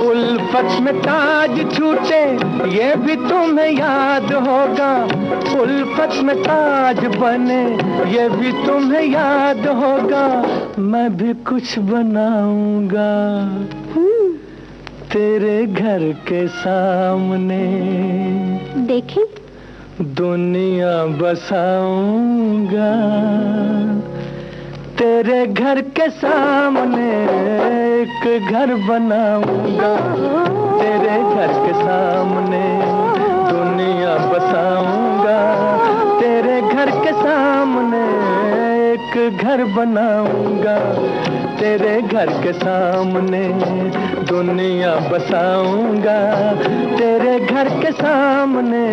Speaker 3: उल्फत में ताज छूटे ये भी तुम्हें याद होगा, उल्फत में ताज बने ये भी तुम्हें याद होगा। मैं भी कुछ बनाऊंगा तेरे घर के सामने,
Speaker 4: देखी
Speaker 3: दुनिया बसाऊंगा तेरे घर के सामने, एक घर बनाऊंगा तेरे घर के सामने, दुनिया बसाऊंगा तेरे घर के सामने, एक घर बनाऊंगा तेरे घर के सामने, दुनिया बसाऊंगा तेरे घर के सामने,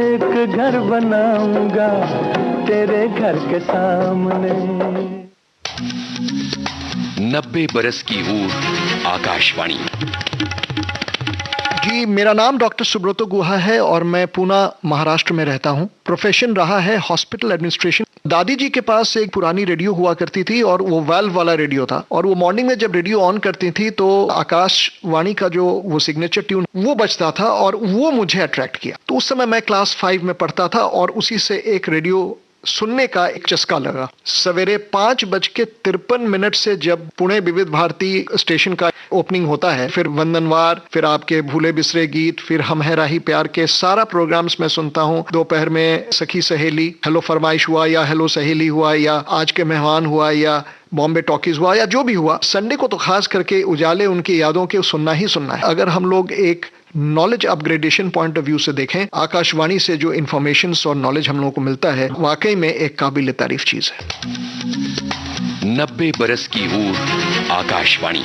Speaker 3: एक घर बनाऊंगा तेरे घर के सामने।
Speaker 5: 90 बरस की ऊर आकाशवाणी।
Speaker 6: जी, मेरा नाम डॉक्टर सुब्रतो गुहा है और मैं पूना महाराष्ट्र में रहता हूँ। प्रोफेशन रहा है हॉस्पिटल एडमिनिस्ट्रेशन। दादी जी के पास एक पुरानी रेडियो हुआ करती थी और वो वाल्व वाला रेडियो था, और वो मॉर्निंग में जब रेडियो ऑन करती थी तो आकाशवाणी का जो वो सिग्नेचर ट्यून वो बजता था और वो मुझे अट्रैक्ट किया। तो उस समय मैं क्लास 5 में पढ़ता था और उसी से एक रेडियो सुनने का एक चस्का लगा। सवेरे 5:53 से जब पुणे विविध भारती स्टेशन का ओपनिंग होता है, फिर वंदनवार, फिर आपके भूले बिसरे गीत, फिर हम है राही प्यार के सारा प्रोग्राम्स मैं सुनता हूँ। दोपहर में सखी सहेली, हेलो फरमाइश हुआ या हेलो सहेली हुआ या आज के मेहमान हुआ या बॉम्बे टॉकीज हुआ या जो भी हुआ, संडे को तो खास करके उजाले उनकी यादों के सुनना ही सुनना है। अगर हम लोग एक knowledge upgradation point of view से देखें, आकाशवाणी से जो इंफॉर्मेशन और नॉलेज हम लोगों को मिलता है वाकई में एक काबिल तारीफ चीज है।
Speaker 5: 90 बरस की ऊर आकाशवाणी।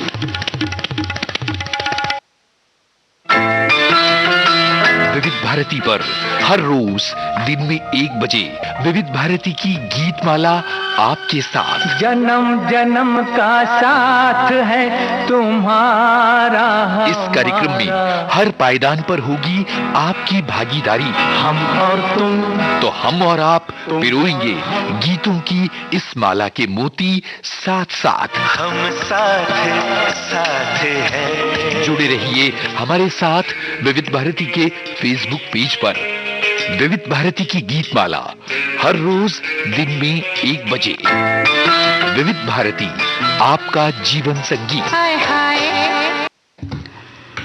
Speaker 5: विविध भारती पर हर रोज दिन में 1 बजे विविध भारती की गीत माला आपके साथ।
Speaker 3: जन्म जन्म का साथ है तुम्हारा।
Speaker 5: इस कार्यक्रम में हर पायदान पर होगी आपकी भागीदारी।
Speaker 3: हम और तुम,
Speaker 5: तो हम और आप पिरोएंगे गीतों की इस माला के मोती साथ साथ।
Speaker 3: हम साथ हैं।
Speaker 5: जुड़े रहिए हमारे साथ विविध भारती के फेसबुक पेज पर। विविध भारती की गीत माला हर रोज दिन में 1 बजे। विविध भारती, आपका जीवन संगीत।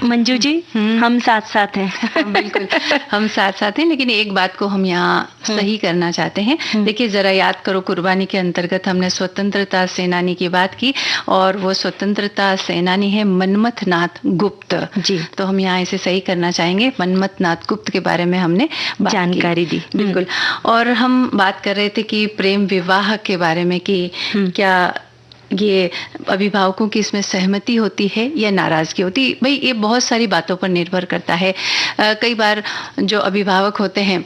Speaker 1: मंजू जी, हम साथ साथ हैं।
Speaker 2: बिल्कुल, हम साथ साथ हैं, लेकिन एक बात को हम यहाँ सही करना चाहते हैं। देखिए, जरा याद करो, कुर्बानी के अंतर्गत हमने स्वतंत्रता सेनानी की बात की और वो स्वतंत्रता सेनानी है मनमथ नाथ गुप्त
Speaker 1: जी।
Speaker 2: तो हम यहाँ इसे सही करना चाहेंगे। मनमथ नाथ गुप्त के बारे में हमने
Speaker 1: जानकारी दी।
Speaker 2: बिल्कुल। और हम बात कर रहे थे कि प्रेम विवाह के बारे में कि क्या ये अभिभावकों की इसमें सहमति होती है या नाराजगी होती। भाई, ये बहुत सारी बातों पर निर्भर करता है। कई बार जो अभिभावक होते हैं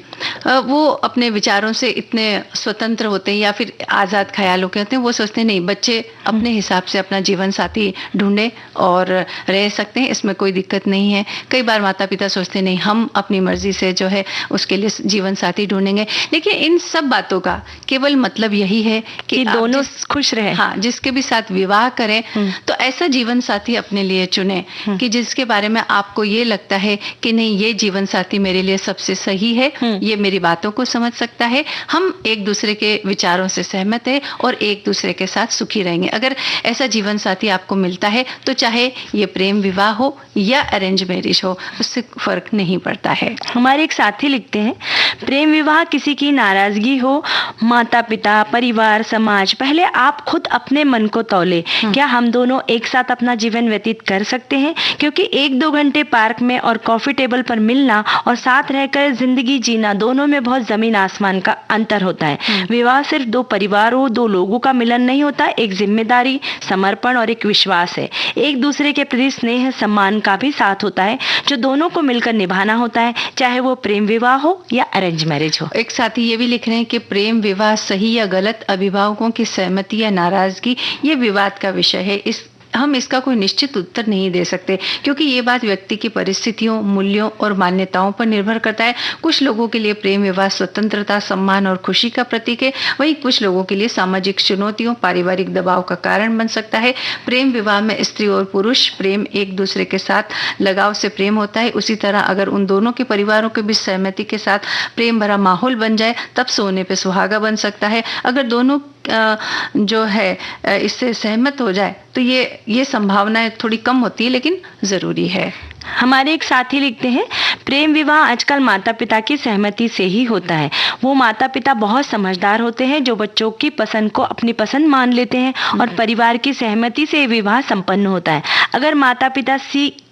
Speaker 2: वो अपने विचारों से इतने स्वतंत्र होते हैं या फिर आज़ाद ख्यालों के होते हैं। वो सोचते हैं नहीं, बच्चे अपने हिसाब से अपना जीवन साथी ढूंढे और रह सकते हैं, इसमें कोई दिक्कत नहीं है। कई बार माता पिता सोचते नहीं, हम अपनी मर्जी से जो है उसके लिए जीवन साथी ढूंढेंगे। देखिए, इन सब बातों का केवल मतलब यही है कि
Speaker 1: दोनों खुश रहे।
Speaker 2: हाँ, जिसके भी साथ विवाह करें तो ऐसा जीवन साथी अपने लिए चुने कि जिसके बारे में आपको ये लगता है कि नहीं, ये जीवन साथी मेरे लिए सबसे सही है, ये मेरी बातों को समझ सकता है, हम एक दूसरे के विचारों से सहमत है और एक दूसरे के साथ सुखी रहेंगे। अगर ऐसा जीवन साथी आपको मिलता है तो चाहे ये प्रेम विवाह हो या अरेंज मैरिज हो, उससे फर्क नहीं पड़ता है।
Speaker 1: हमारे एक साथी लिखते हैं, प्रेम विवाह किसी की नाराजगी हो, माता पिता, परिवार, समाज, पहले आप खुद अपने मन मन को तौले। क्या हम दोनों एक साथ अपना जीवन व्यतीत कर सकते हैं? क्योंकि 1-2 घंटे पार्क में और कॉफी टेबल पर मिलना और साथ रहकर जिंदगी जीना, दोनों में बहुत जमीन आसमान का अंतर होता है। विवाह सिर्फ 2 परिवारों, 2 लोगों का मिलन नहीं होता, एक जिम्मेदारी, समर्पण और एक विश्वास है। एक दूसरे के प्रति स्नेह, सम्मान का भी साथ होता है, जो दोनों को मिलकर निभाना होता है, चाहे वो प्रेम विवाह हो या अरेंज मैरिज हो।
Speaker 2: एक साथी ये भी लिख रहे हैं कि प्रेम विवाह सही या गलत, अभिभावकों की सहमति या नाराजगी, ये विवाद का विषय है। हम इसका कोई निश्चित उत्तर नहीं दे सकते, क्योंकि ये बात व्यक्ति की परिस्थितियों, मूल्यों और मान्यताओं पर निर्भर करता है। कुछ लोगों के लिए प्रेम विवाह स्वतंत्रता, सम्मान और खुशी का प्रतीक है, वहीं कुछ लोगों के लिए सामाजिक चुनौतियों, पारिवारिक दबाव का कारण बन सकता है। प्रेम विवाह में स्त्री और पुरुष प्रेम, एक दूसरे के साथ लगाव से प्रेम होता है। उसी तरह अगर उन दोनों के परिवारों के बीच सहमति के साथ प्रेम भरा माहौल बन जाए, तब सोने पे सुहागा बन सकता है। अगर दोनों जो है इससे सहमत हो जाए तो ये संभावनाएं थोड़ी कम होती है, लेकिन जरूरी है।
Speaker 1: हमारे एक साथी लिखते हैं, प्रेम विवाह आजकल माता पिता की सहमति से ही होता है। वो माता पिता बहुत समझदार होते हैं, जो बच्चों की पसंद को अपनी पसंद मान लेते हैं और परिवार की सहमति से विवाह संपन्न होता है। अगर माता पिता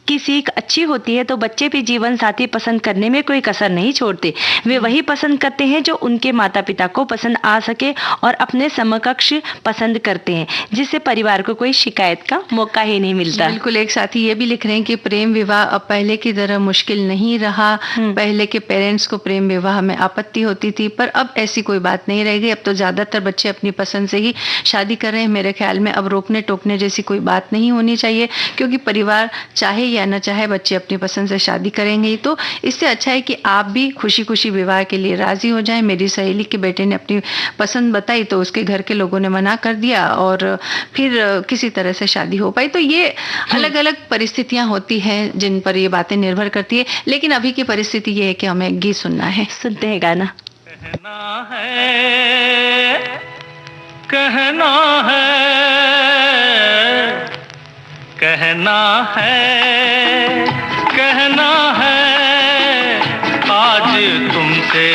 Speaker 1: की सीख अच्छी होती है तो बच्चे भी जीवन साथी पसंद करने में कोई कसर नहीं छोड़ते। वे वही पसंद करते हैं जो उनके माता पिता को पसंद आ सके और अपने समकक्ष पसंद करते हैं, जिससे परिवार को कोई शिकायत का मौका ही नहीं मिलता।
Speaker 2: बिल्कुल। एक साथी ये भी लिख रहे हैं कि प्रेम विवाह अब पहले की तरह मुश्किल नहीं रहा। पहले के पेरेंट्स को प्रेम विवाह में आपत्ति होती थी, पर अब ऐसी कोई बात नहीं रह गई। अब तो ज्यादातर बच्चे अपनी पसंद से ही शादी कर रहे हैं। मेरे ख्याल में अब रोकने टोकने जैसी कोई बात नहीं होनी चाहिए, क्योंकि परिवार चाहे या न चाहे बच्चे अपनी पसंद से शादी करेंगे। तो इससे अच्छा है कि आप भी खुशी खुशी विवाह के लिए राजी हो जाएं। मेरी सहेली के बेटे ने अपनी पसंद बताई तो उसके घर के लोगों ने मना कर दिया और फिर किसी तरह से शादी हो पाई। तो ये अलग अलग परिस्थितियां होती हैं जिन पर ये बातें निर्भर करती है, लेकिन अभी की परिस्थिति ये है कि हमें गीत सुनना है।
Speaker 1: सुनते हैं गाना।
Speaker 3: कहना है आज तुमसे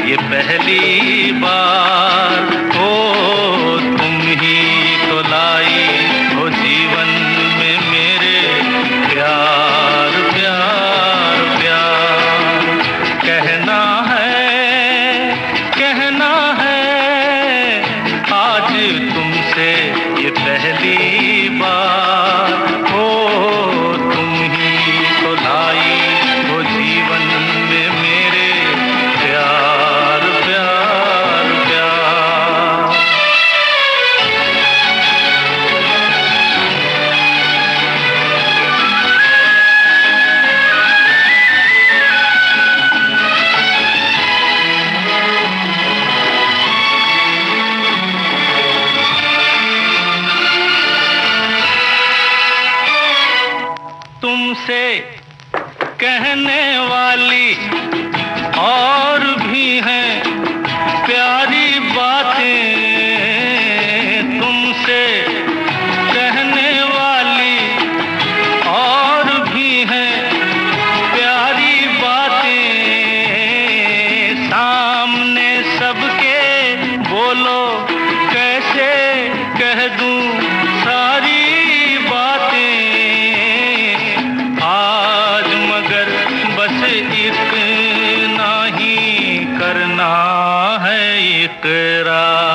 Speaker 3: ये पहली बार। ओ तुम ही तो लाई हो जीवन में मेरे प्यार प्यार प्यार। कहना है आज तुमसे ये पहली बार। ओ तुम ही तो लाई हो जीवन में मेरे प्यार प्यार प्यार। तुमसे कहने वाली और भी हैं प्यारी बातें। तुमसे कहने वाली और भी हैं प्यारी बातें। सामने सबके बोलो कैसे कह दूं सारी इतना ही करना है इकरार।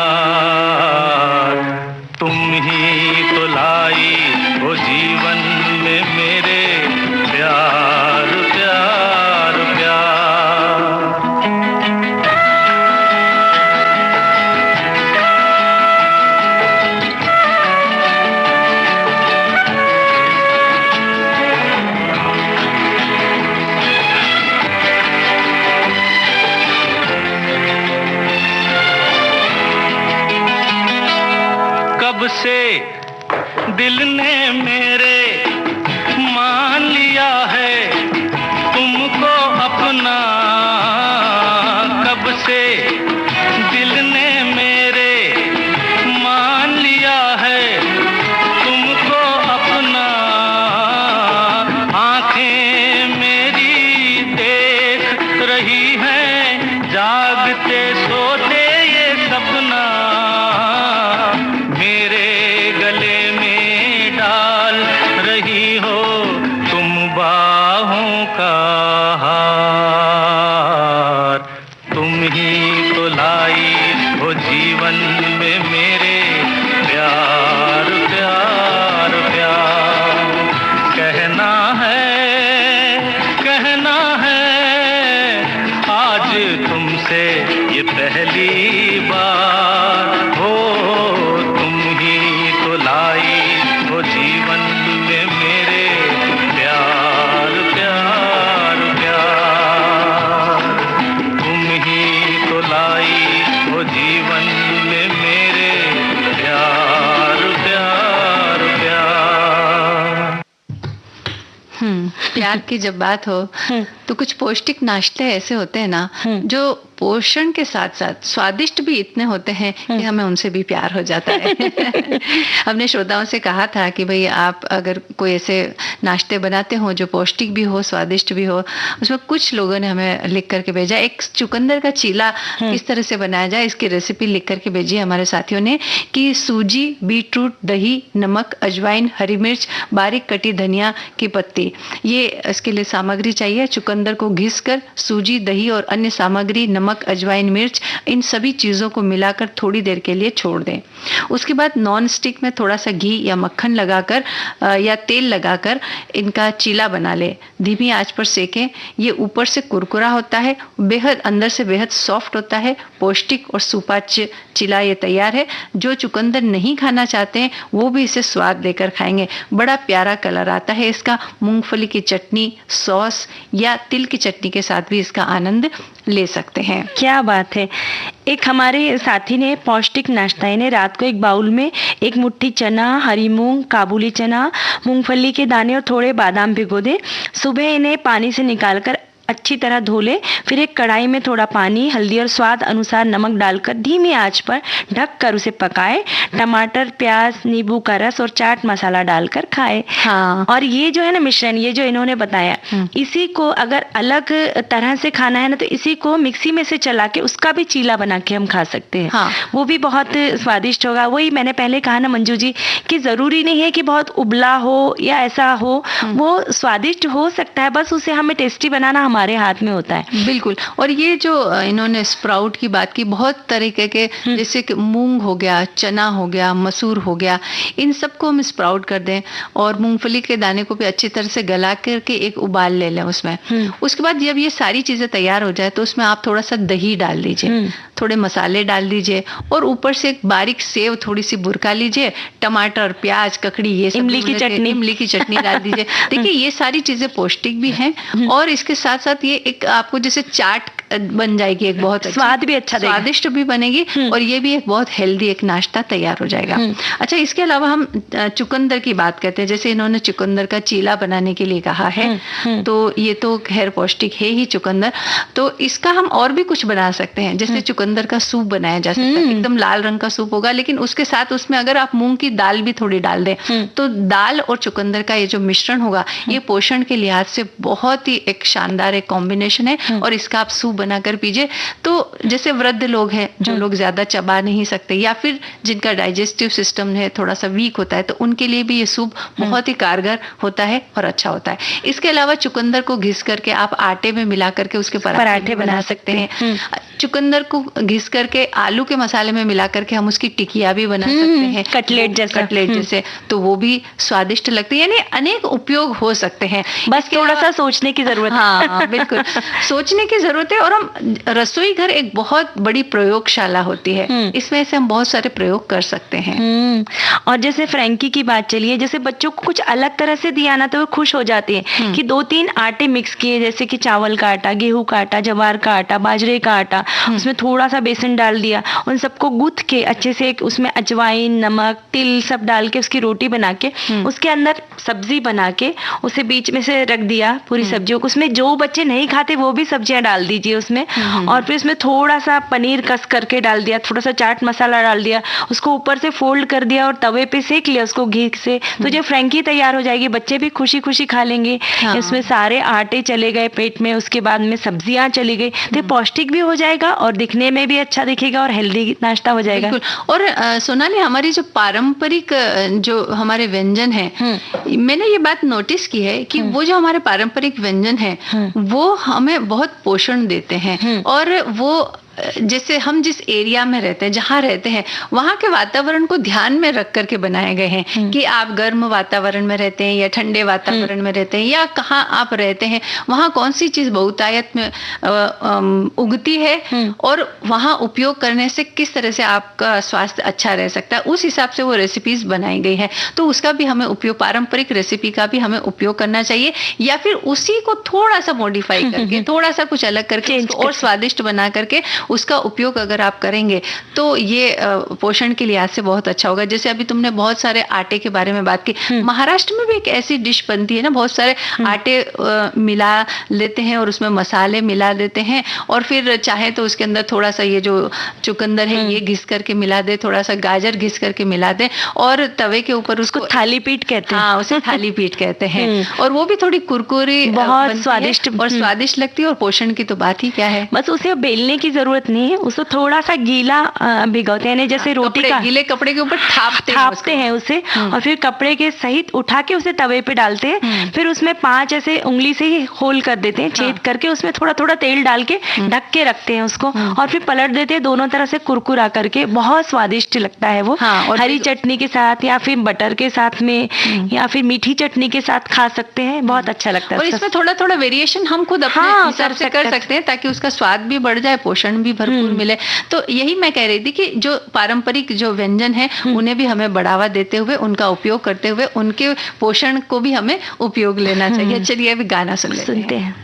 Speaker 3: तुम ही तो लाई हो जीवन में मेरे प्यार प्यार प्यार। कब से दिल ने मेरे मान लिया है तुमको अपना। कब से दिल ने मेरे मान लिया है तुमको अपना। आंखें मेरी देख रही हैं जागते सोते ये सपना। मेरे गले का हार तुम ही तो लाई हो जीवन में मेरे प्यार प्यार प्यार। कहना है आज तुमसे ये पहली बार हो, तुम ही तो लाई हो जीवन में मेरे प्यार प्यार प्यार। तुम ही तो लाई हो जीवन में मेरे प्यार प्यार प्यार।
Speaker 2: प्यार की जब बात हो तो कुछ पौष्टिक नाश्ते ऐसे होते हैं ना जो पोषण के साथ साथ स्वादिष्ट भी इतने होते हैं कि हमें उनसे भी प्यार हो जाता है। हमने श्रोताओं से कहा था कि भाई आप अगर कोई ऐसे नाश्ते बनाते हो जो पौष्टिक भी हो, स्वादिष्ट भी हो, उसमें कुछ लोगों ने हमें लिख करके भेजा। एक चुकंदर का चीला किस तरह से बनाया जाए इसकी रेसिपी लिख करके भेजी हमारे साथियों ने कि सूजी, बीटरूट, दही, नमक, अजवाइन, हरी मिर्च, बारीक कटी धनिया की पत्ती, ये इसके लिए सामग्री चाहिए। चुकंदर को घिसकर सूजी, दही और अन्य सामग्री, नमक, अजवाइन, मिर्च, इन सभी चीजों को मिलाकर थोड़ी देर के लिए छोड़ दें। उसके बाद नॉन स्टिक में थोड़ा सा घी या मक्खन लगाकर या तेल लगाकर इनका चीला बना ले। धीमी आंच पर सेकें। ये ऊपर से कुरकुरा होता है, बेहद अंदर से बेहद सॉफ्ट होता है, पौष्टिक और सुपाच्य चीला ये तैयार है। जो चुकंदर नहीं खाना चाहते हैं वो भी इसे स्वाद देकर खाएंगे। बड़ा प्यारा कलर आता है इसका। मूंगफली की चटनी, सॉस या तिल की चटनी के साथ भी इसका आनंद ले सकते हैं।
Speaker 1: क्या बात है। एक हमारे साथी ने पौष्टिक नाश्ता, इन्हें रात को एक बाउल में एक मुट्ठी चना, हरी मूंग, काबुली चना, मूंगफली के दाने और थोड़े बादाम भिगो दे। सुबह इन्हें पानी से निकालकर अच्छी तरह धो ले। फिर एक कढ़ाई में थोड़ा पानी, हल्दी और स्वाद अनुसार नमक डालकर धीमी आंच पर ढककर उसे पकाए। टमाटर, प्याज, नींबू का रस और चाट मसाला डालकर खाए।
Speaker 2: हाँ।
Speaker 1: और ये जो है ना मिश्रण, ये जो इन्होंने बताया, इसी को अगर अलग तरह से खाना है ना तो इसी को मिक्सी में से चला के उसका भी चीला बना के हम खा सकते हैं।
Speaker 2: हाँ।
Speaker 1: वो भी बहुत स्वादिष्ट होगा। वही मैंने पहले कहा ना मंजू जी कि जरूरी नहीं है कि बहुत उबला हो या ऐसा हो, वो स्वादिष्ट हो सकता है, बस उसे हमें टेस्टी बनाना हमारे हाथ में होता है।
Speaker 2: बिल्कुल। और ये जो इन्होंने स्प्राउट की बात की, बहुत तरीके के, जैसे कि मूंग हो गया, चना हो गया, मसूर हो गया, इन सबको हम स्प्राउट कर दें और मूंगफली के दाने को भी अच्छी तरह से गला करके एक उबाल ले लें उसमें। उसके बाद जब ये सारी चीजें तैयार हो जाए तो उसमें आप थोड़ा सा दही डाल दीजिए, थोड़े मसाले डाल दीजिए और ऊपर से एक बारीक सेव थोड़ी सी बुरका लीजिए, टमाटर, प्याज, ककड़ी, ये सब इमली की चटनी डाल दीजिए। देखिए ये सारी चीजें पौष्टिक भी हैं और इसके साथ साथ ये एक आपको जैसे चाट बन जाएगी, एक बहुत
Speaker 1: स्वाद भी अच्छा,
Speaker 2: स्वादिष्ट भी बनेगी और ये भी एक बहुत हेल्दी एक नाश्ता तैयार हो जाएगा। अच्छा, इसके अलावा हम चुकंदर की बात करते हैं। जैसे इन्होंने चुकंदर का चीला बनाने के लिए कहा है, तो ये तो खैर पौष्टिक है ही चुकंदर, तो इसका हम और भी कुछ बना सकते हैं। जैसे चुकंदर का सूप बनाया जा सकता है, एकदम लाल रंग का सूप होगा, लेकिन उसके साथ उसमें अगर आप मूंग की दाल भी थोड़ी डाल दें तो दाल और चुकंदर का ये जो मिश्रण होगा ये पोषण के लिहाज से बहुत ही एक शानदार एक कॉम्बिनेशन है और इसका आप सूप बनाकर पीजिए। तो जैसे वृद्ध लोग हैं, जो लोग ज्यादा चबा नहीं सकते या फिर जिनका डाइजेस्टिव सिस्टम है थोड़ा सा वीक होता है, तो उनके लिए भी ये सूप बहुत ही कारगर होता है और अच्छा होता है। इसके अलावा चुकंदर को घिस करके आप आटे में मिला करके उसके पराठे बना सकते हैं। चुकंदर को घिस करके आलू के मसाले में मिला करके हम उसकी टिकिया भी बना सकते हैं,
Speaker 1: कटलेट जैसे,
Speaker 2: तो वो भी स्वादिष्ट लगते हैं। यानी अनेक उपयोग हो सकते हैं,
Speaker 1: बस थोड़ा सा सोचने की जरूरत है।
Speaker 2: हाँ बिल्कुल, सोचने की जरूरत है। और हम रसोई घर एक बहुत बड़ी प्रयोगशाला होती है, इसमें से हम बहुत सारे प्रयोग कर सकते हैं।
Speaker 1: और जैसे फ्रैंकी की बात चली है, जैसे बच्चों को कुछ अलग तरह से दिया ना तो वो खुश हो जाते हैं कि 2-3 आटे मिक्स किए, जैसे कि चावल का आटा, गेहूं का आटा, जवार का आटा, बाजरे का आटा, उसमें थोड़ा सा बेसन डाल दिया, उन सबको गूंथ के अच्छे से उसमें अजवाइन, नमक, तिल सब डाल के उसकी रोटी बना के उसके अंदर सब्जी बना के उसे बीच में से रख दिया पूरी सब्जियों को। उसमें जो बच्चे नहीं खाते वो भी सब्जियां डाल दीजिए उसमें, और फिर उसमें थोड़ा सा पनीर कस करके डाल दिया, थोड़ा सा चाट मसाला डाल दिया, उसको ऊपर से फोल्ड कर दिया और तवे पे सेक लिया उसको घी से, तो जो फ्रैंकी तैयार हो जाएगी। बच्चे भी खुशी खुशी खा लेंगे। उसमें सारे आटे चले गए पेट में, उसके बाद में सब्जियां चली गई, तो पौष्टिक भी हो जाएगा जाएगा और दिखने में भी अच्छा दिखेगा और हेल्दी नाश्ता हो जाएगा।
Speaker 2: बिल्कुल। और सोनाली, हमारी जो पारंपरिक जो हमारे व्यंजन है, मैंने ये बात नोटिस की है कि वो जो हमारे पारंपरिक व्यंजन है वो हमें बहुत पोषण देते हैं। और वो जैसे हम जिस एरिया में रहते हैं, जहाँ रहते हैं, वहाँ के वातावरण को ध्यान में रख करके बनाए गए हैं कि आप गर्म वातावरण में रहते हैं या ठंडे वातावरण में रहते हैं या कहाँ आप रहते हैं, वहाँ कौन सी चीज बहुतायत में उगती है और वहाँ उपयोग करने से किस तरह से आपका स्वास्थ्य अच्छा रह सकता है, उस हिसाब से वो रेसिपीज बनाई गई है। तो उसका भी हमें उपयोग, पारंपरिक रेसिपी का भी हमें उपयोग करना चाहिए, या फिर उसी को थोड़ा सा मॉडिफाई करके, थोड़ा सा कुछ अलग करके और स्वादिष्ट बना करके उसका उपयोग अगर आप करेंगे तो ये पोषण के लिहाज से बहुत अच्छा होगा। जैसे अभी तुमने बहुत सारे आटे के बारे में बात की, महाराष्ट्र में भी एक ऐसी डिश बनती है ना, बहुत सारे आटे मिला लेते हैं और उसमें मसाले मिला देते हैं और फिर चाहे तो उसके अंदर थोड़ा सा ये जो चुकंदर है ये घिस करके मिला दे, थोड़ा सा गाजर घिस करके मिला दे और तवे के ऊपर उसको
Speaker 1: थाली पीठ कहते हैं।
Speaker 2: हाँ, उसे थाली पीठ कहते हैं। और वो भी थोड़ी कुरकुरी,
Speaker 1: बहुत स्वादिष्ट
Speaker 2: और स्वादिष्ट लगती है। और पोषण की तो बात ही क्या है,
Speaker 1: बस उसे बेलने की जरूरत नहीं है, उसको थोड़ा सा गीला भिगोते हैं, जैसे रोटी का
Speaker 2: गीले कपड़े के ऊपर थापते
Speaker 1: हैं उसे और फिर कपड़े के सहित उठा के उसे तवे पे डालते हैं। फिर उसमें 5 ऐसे उंगली से ही होल कर देते हैं, छेद करके उसमें थोड़ा थोड़ा तेल डाल के ढक के रखते हैं उसको और फिर पलट देते हैं दोनों तरफ से कुरकुरा करके। बहुत स्वादिष्ट लगता है वो। और हरी चटनी के साथ या फिर बटर के साथ में या फिर मीठी चटनी के साथ खा सकते हैं, बहुत अच्छा लगता है।
Speaker 2: और इसमें थोड़ा थोड़ा वेरिएशन हम खुद अपने हिसाब से कर सकते हैं ताकि उसका स्वाद भी बढ़ जाए, पोषण भी भरपूर मिले। तो यही मैं कह रही थी कि जो पारंपरिक जो व्यंजन है उन्हें भी हमें बढ़ावा देते हुए, उनका उपयोग करते हुए, उनके पोषण को भी हमें उपयोग लेना चाहिए। चलिए अभी गाना सुनते हैं।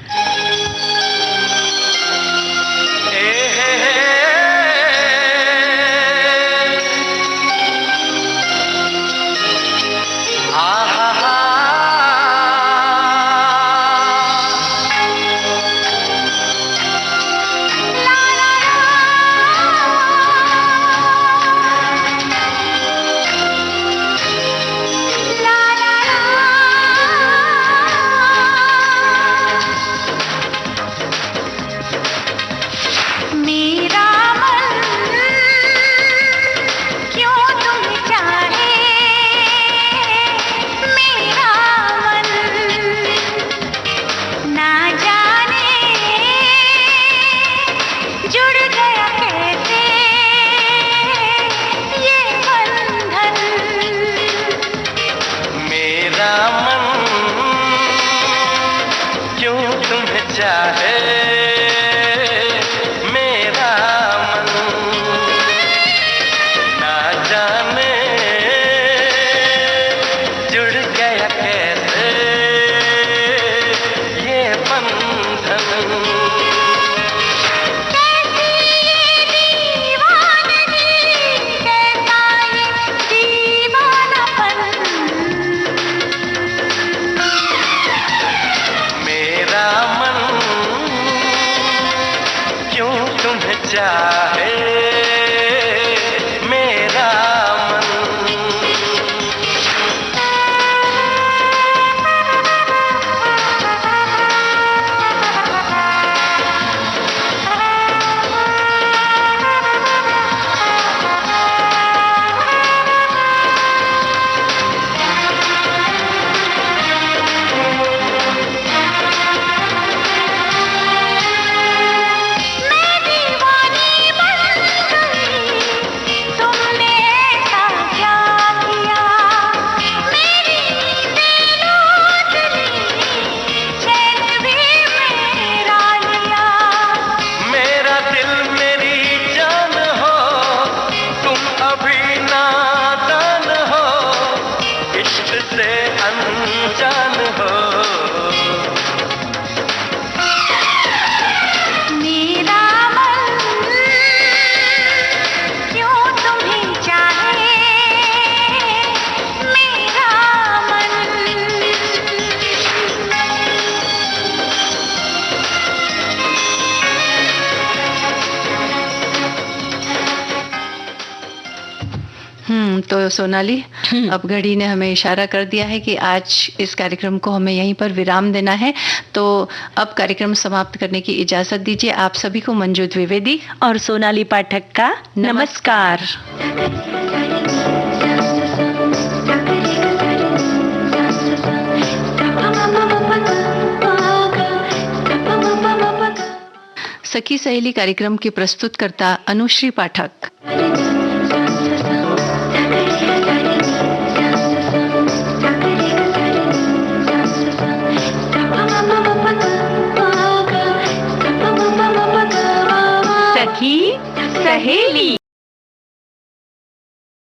Speaker 2: तो सोनाली, अब घड़ी ने हमें इशारा कर दिया है कि आज इस कार्यक्रम को हमें यहीं पर विराम देना है। तो अब कार्यक्रम समाप्त करने की इजाजत दीजिए। आप सभी को मंजू द्विवेदी
Speaker 1: और सोनाली पाठक का नमस्कार।
Speaker 2: सखी सहेली कार्यक्रम की प्रस्तुतकर्ता अनुश्री पाठक।